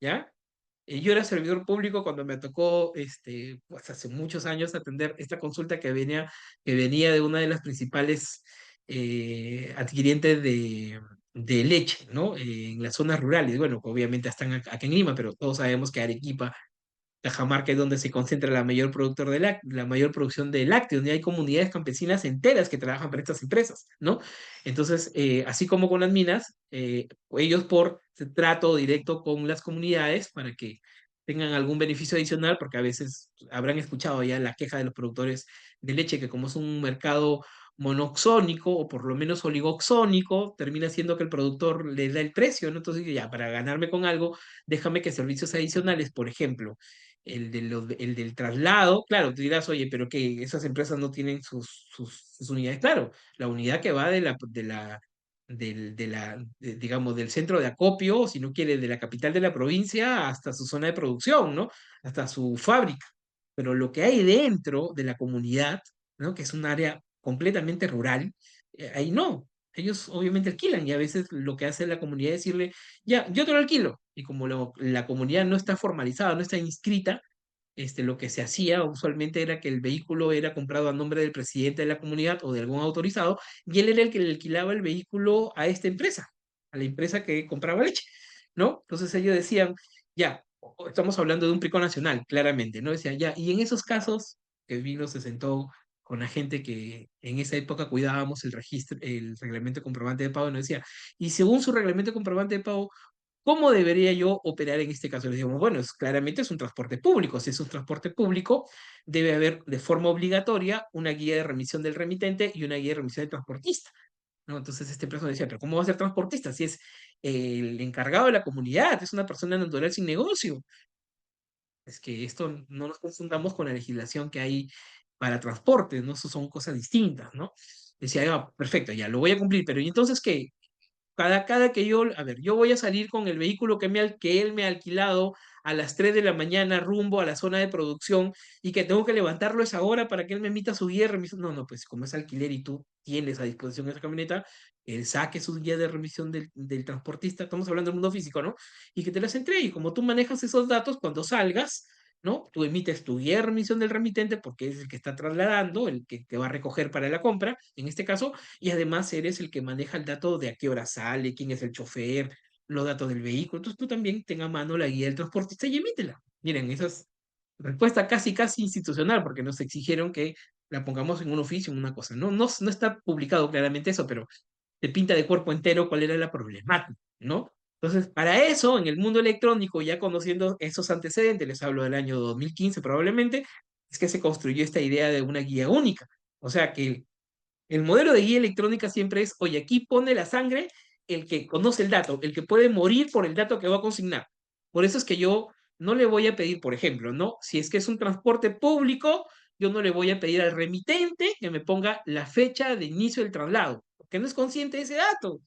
¿Ya? Yo era servidor público cuando me tocó, pues hace muchos años, atender esta consulta que venía de una de las principales adquirientes de leche, ¿no? En las zonas rurales. Bueno, obviamente están acá en Lima, pero todos sabemos que Arequipa, Cajamarca es donde se concentra la mayor productor de la mayor producción de lácteos, donde hay comunidades campesinas enteras que trabajan para estas empresas, ¿no? Entonces, así como con las minas, ellos por trato directo con las comunidades para que tengan algún beneficio adicional, porque a veces habrán escuchado ya la queja de los productores de leche, que como es un mercado monoxónico o por lo menos oligoxónico, termina siendo que el productor le da el precio, ¿no? Entonces, ya, para ganarme con algo, déjame que servicios adicionales, por ejemplo, el del traslado, claro, tú dirás, oye, pero que esas empresas no tienen sus unidades. Claro, la unidad que va digamos, del centro de acopio, o si no quiere, de la capital de la provincia hasta su zona de producción, ¿no? Hasta su fábrica. Pero lo que hay dentro de la comunidad, ¿no? Que es un área completamente rural, ahí no. Ellos obviamente alquilan y a veces lo que hace la comunidad es decirle, ya, yo te lo alquilo. Y como la comunidad no está formalizada, no está inscrita, lo que se hacía usualmente era que el vehículo era comprado a nombre del presidente de la comunidad o de algún autorizado, y él era el que le alquilaba el vehículo a esta empresa, a la empresa que compraba leche, ¿no? Entonces ellos decían, ya, estamos hablando de un pico nacional, claramente, ¿no? Decían, ya, y en esos casos, que vino, se sentó con la gente que en esa época cuidábamos el registro, el reglamento de comprobante de pago, y nos decía, y según su reglamento de comprobante de pago, ¿cómo debería yo operar en este caso? Les digo, bueno, claramente es un transporte público. Si es un transporte público, debe haber de forma obligatoria una guía de remisión del remitente y una guía de remisión del transportista, ¿no? Entonces este empresario decía, pero ¿cómo va a ser transportista si es el encargado de la comunidad, es una persona natural sin negocio? Es que esto no nos confundamos con la legislación que hay para transportes, ¿no? Eso son cosas distintas, ¿no? Decía, "Ah, perfecto, ya lo voy a cumplir, pero ¿y entonces qué? Cada que yo, a ver, yo voy a salir con el vehículo que él me ha alquilado a las 3 de la mañana rumbo a la zona de producción y que tengo que levantarlo a esa hora para que él me emita su guía de remisión. No, no, pues como es alquiler y tú tienes a disposición esa camioneta, él saque su guía de remisión del transportista, estamos hablando del mundo físico, ¿no? Y que te las entregue. Y como tú manejas esos datos, cuando salgas, ¿no? Tú emites tu guía de remisión del remitente porque es el que está trasladando, el que te va a recoger para la compra, en este caso, y además eres el que maneja el dato de a qué hora sale, quién es el chofer, los datos del vehículo. Entonces tú también ten a mano la guía del transportista y emítela. Miren, esa es respuesta casi, casi institucional, porque nos exigieron que la pongamos en un oficio, en una cosa. No está publicado claramente eso, pero te pinta de cuerpo entero cuál era la problemática, ¿no? Entonces, para eso, en el mundo electrónico, ya conociendo esos antecedentes, les hablo del año 2015 probablemente, es que se construyó esta idea de una guía única. O sea, que el modelo de guía electrónica siempre es, oye, aquí pone la sangre el que conoce el dato, el que puede morir por el dato que va a consignar. Por eso es que yo no le voy a pedir, por ejemplo, ¿no? Si es que es un transporte público, yo no le voy a pedir al remitente que me ponga la fecha de inicio del traslado, porque no es consciente de ese dato.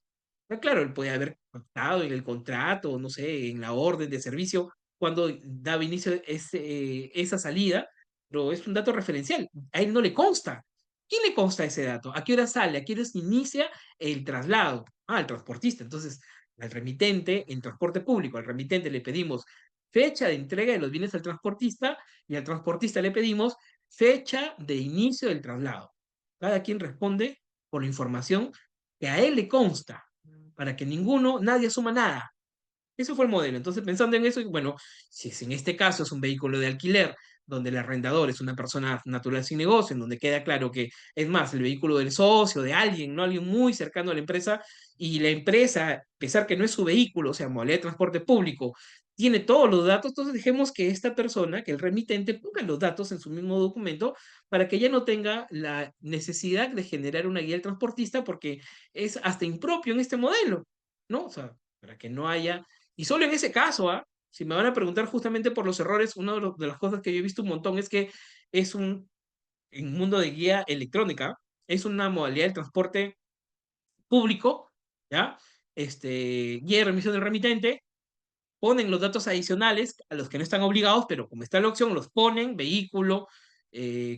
Claro, él puede haber pactado en el contrato, no sé, en la orden de servicio, cuando daba inicio esa salida, pero es un dato referencial. A él no le consta. ¿Quién le consta ese dato? ¿A qué hora sale? ¿A qué hora se inicia el traslado? Ah, el transportista. Entonces, al remitente, en transporte público, al remitente le pedimos fecha de entrega de los bienes al transportista y al transportista le pedimos fecha de inicio del traslado. Cada quien responde por la información que a él le consta, para que nadie asuma nada. Eso fue el modelo. Entonces, pensando en eso, bueno, si es en este caso es un vehículo de alquiler, donde el arrendador es una persona natural sin negocio, en donde queda claro que es más el vehículo del socio, de alguien, ¿no? Alguien muy cercano a la empresa, y la empresa, a pesar que no es su vehículo, o sea, modalidad de transporte público, tiene todos los datos, entonces dejemos que esta persona, que el remitente, ponga los datos en su mismo documento para que ya no tenga la necesidad de generar una guía del transportista, porque es hasta impropio en este modelo, ¿no? O sea, para que no haya y solo en ese caso, ¿ah? Si me van a preguntar justamente por los errores, una de las cosas que yo he visto un montón es que es en un mundo de guía electrónica, es una modalidad de transporte público, ¿ya? Guía de remisión del remitente, ponen los datos adicionales a los que no están obligados, pero como está la opción, los ponen, vehículo,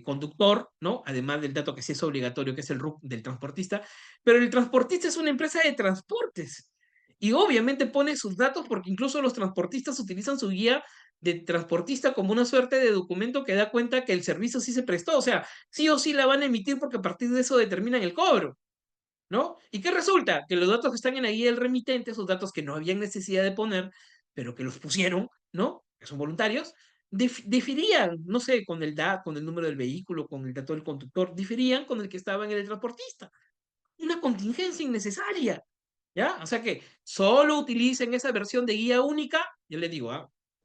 conductor, ¿no? Además del dato que sí es obligatorio, que es el RUC del transportista, pero el transportista es una empresa de transportes y obviamente pone sus datos porque incluso los transportistas utilizan su guía de transportista como una suerte de documento que da cuenta que el servicio sí se prestó, o sea, sí o sí la van a emitir porque a partir de eso determinan el cobro. ¿No? ¿Y qué resulta? Que los datos que están en la guía del remitente, esos datos que no habían necesidad de poner, pero que los pusieron, ¿no? Que son voluntarios, diferían, no sé, con el DAT, con el número del vehículo, con el dato del conductor, diferían con el que estaba en el transportista. Una contingencia innecesaria, ¿ya? O sea que solo utilicen esa versión de guía única, yo les digo,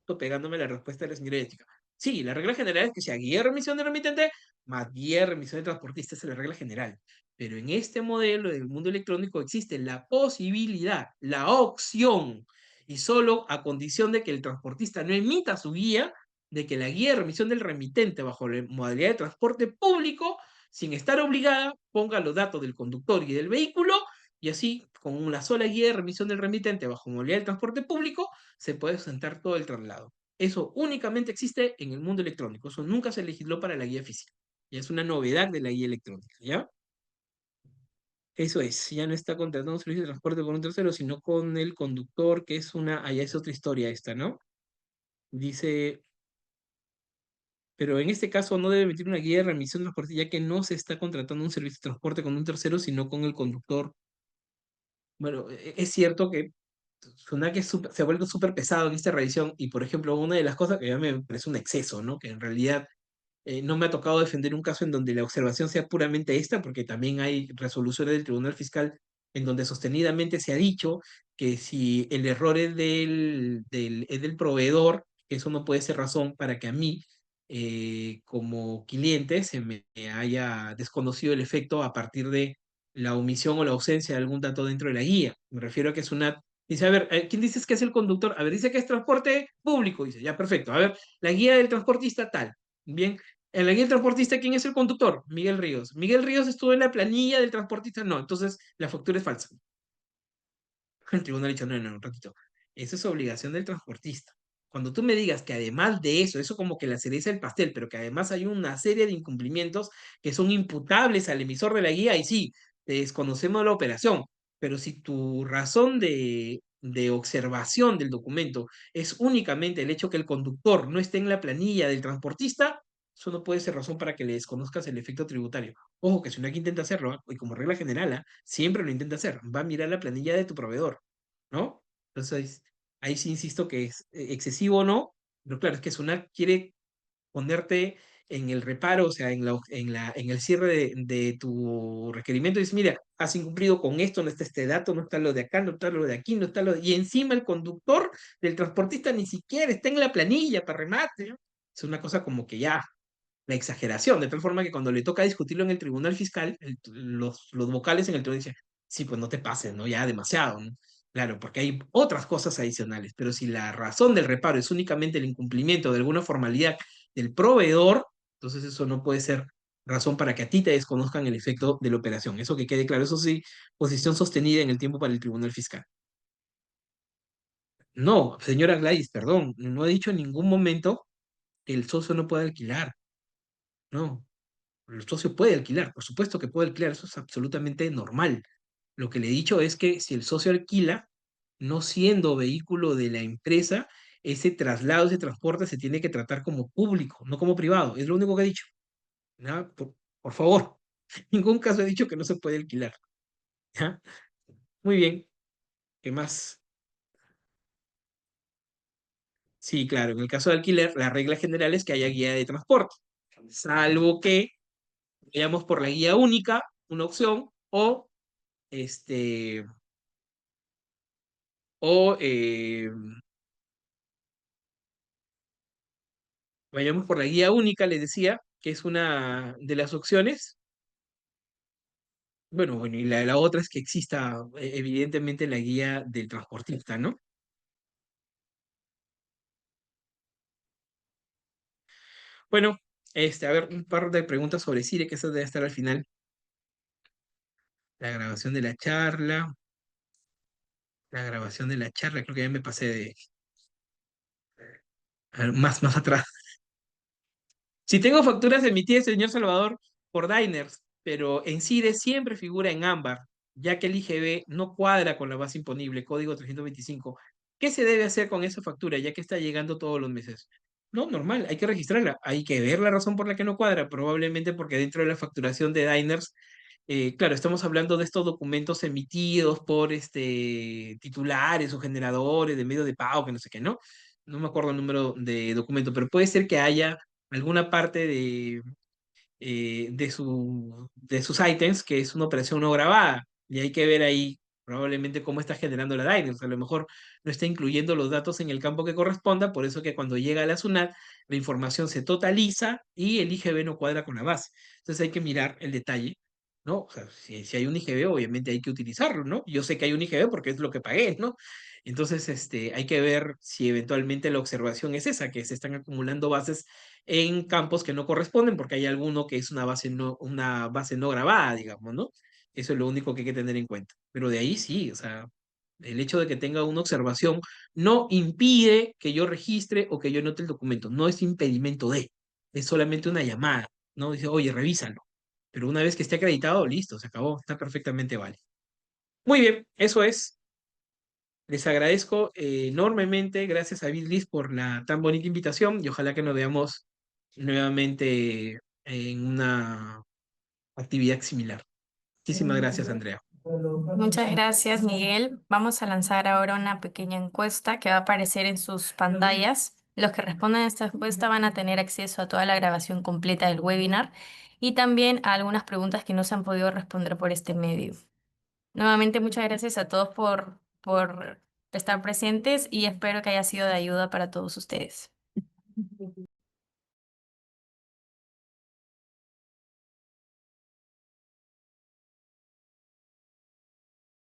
estoy pegándome la respuesta de la señora ética. Sí, la regla general es que sea guía de remisión de remitente más guía de remisión de transportista, esa es la regla general. Pero en este modelo del mundo electrónico existe la posibilidad, la opción, y solo a condición de que el transportista no emita su guía, de que la guía de remisión del remitente bajo la modalidad de transporte público, sin estar obligada, ponga los datos del conductor y del vehículo, y así, con una sola guía de remisión del remitente bajo modalidad de transporte público, se puede sustentar todo el traslado. Eso únicamente existe en el mundo electrónico, eso nunca se legisló para la guía física. Ya es una novedad de la guía electrónica, ¿ya? Eso es, ya no está contratando un servicio de transporte con un tercero, sino con el conductor, que es allá es otra historia esta, ¿no? Dice, pero en este caso no debe emitir una guía de remisión de transporte, ya que no se está contratando un servicio de transporte con un tercero, sino con el conductor. Bueno, es cierto que suena que se ha vuelto súper pesado en esta revisión, y por ejemplo, una de las cosas que a mí me parece un exceso, ¿no? Que en realidad no me ha tocado defender un caso en donde la observación sea puramente esta, porque también hay resoluciones del Tribunal Fiscal en donde sostenidamente se ha dicho que si el error es es del proveedor, eso no puede ser razón para que a mí, como cliente, se me haya desconocido el efecto a partir de la omisión o la ausencia de algún dato dentro de la guía. Me refiero a que es una... Dice, a ver, ¿quién dices que es el conductor? A ver, dice que es transporte público. Dice, ya, perfecto. A ver, la guía del transportista tal. Bien, en la guía del transportista, ¿quién es el conductor? Miguel Ríos. ¿Miguel Ríos estuvo en la planilla del transportista? No, entonces la factura es falsa. El tribunal ha dicho, no, no, un ratito. Eso es obligación del transportista. Cuando tú me digas que además de eso como que la cereza del pastel, pero que además hay una serie de incumplimientos que son imputables al emisor de la guía, y sí, desconocemos la operación, pero si tu razón de observación del documento es únicamente el hecho que el conductor no esté en la planilla del transportista, eso no puede ser razón para que le desconozcas el efecto tributario. Ojo, que si una que intenta hacerlo, y como regla general, siempre lo intenta hacer, va a mirar la planilla de tu proveedor, ¿no? Entonces, ahí sí insisto que es excesivo o no, pero claro, es que SUNAT quiere ponerte en el reparo, o sea, en el cierre de tu requerimiento, y dice, mira, has incumplido con esto, no está este dato, no está lo de acá, no está lo de aquí, no está lo de... Y encima el conductor del transportista ni siquiera está en la planilla para remate, ¿no? Es una cosa como que ya la exageración, de tal forma que cuando le toca discutirlo en el tribunal fiscal, los vocales en el tribunal dicen, sí, pues no te pases, ¿no? Ya demasiado, ¿no? Claro, porque hay otras cosas adicionales, pero si la razón del reparo es únicamente el incumplimiento de alguna formalidad del proveedor, entonces eso no puede ser razón para que a ti te desconozcan el efecto de la operación. Eso que quede claro, eso sí, posición sostenida en el tiempo para el tribunal fiscal. No, señora Gladys, perdón, no he dicho en ningún momento que el socio no pueda alquilar. No, el socio puede alquilar, por supuesto que puede alquilar, eso es absolutamente normal. Lo que le he dicho es que si el socio alquila, no siendo vehículo de la empresa, ese traslado, ese transporte se tiene que tratar como público, no como privado. Es lo único que he dicho. ¿Ya? Por favor, en ningún caso he dicho que no se puede alquilar. ¿Ya? Muy bien. ¿Qué más? Sí, claro, en el caso de alquiler, la regla general es que haya guía de transporte, salvo que vayamos por la guía única, una opción, este, o vayamos por la guía única, les decía, que es una de las opciones. Bueno, y la otra es que exista evidentemente la guía del transportista, ¿no? Bueno, a ver, un par de preguntas sobre Cire, que eso debe estar al final. La grabación de la charla, creo que ya me pasé de a ver, más atrás. Si tengo facturas emitidas, señor Salvador, por Diners, pero en CIDE siempre figura en ámbar, ya que el IGB no cuadra con la base imponible, código 325. ¿Qué se debe hacer con esa factura, ya que está llegando todos los meses? No, normal, hay que registrarla. Hay que ver la razón por la que no cuadra, probablemente porque dentro de la facturación de Diners, claro, estamos hablando de estos documentos emitidos por titulares o generadores de medio de pago, que no sé qué, ¿no? No me acuerdo el número de documento, pero puede ser que haya alguna parte de sus ítems que es una operación no grabada. Y hay que ver ahí probablemente cómo está generando la Diners. A lo mejor no está incluyendo los datos en el campo que corresponda, por eso que cuando llega a la SUNAT, la información se totaliza y el IGB no cuadra con la base. Entonces hay que mirar el detalle. ¿No? O sea, si hay un IGB, obviamente hay que utilizarlo, ¿no? Yo sé que hay un IGB porque es lo que pagué, ¿no? Entonces, hay que ver si eventualmente la observación es esa, que se están acumulando bases en campos que no corresponden, porque hay alguno que es una base no grabada, digamos, ¿no? Eso es lo único que hay que tener en cuenta. Pero de ahí sí, o sea, el hecho de que tenga una observación no impide que yo registre o que yo note el documento, no es impedimento de, es solamente una llamada, ¿no? Dice, oye, revísalo. Pero una vez que esté acreditado, listo, se acabó, está perfectamente válido. Muy bien, eso es. Les agradezco enormemente, gracias a Bitlis por la tan bonita invitación y ojalá que nos veamos nuevamente en una actividad similar. Muchísimas gracias, Andrea. Muchas gracias, Miguel. Vamos a lanzar ahora una pequeña encuesta que va a aparecer en sus pantallas. Los que respondan a esta encuesta van a tener acceso a toda la grabación completa del webinar y también a algunas preguntas que no se han podido responder por este medio. Nuevamente, muchas gracias a todos por estar presentes y espero que haya sido de ayuda para todos ustedes.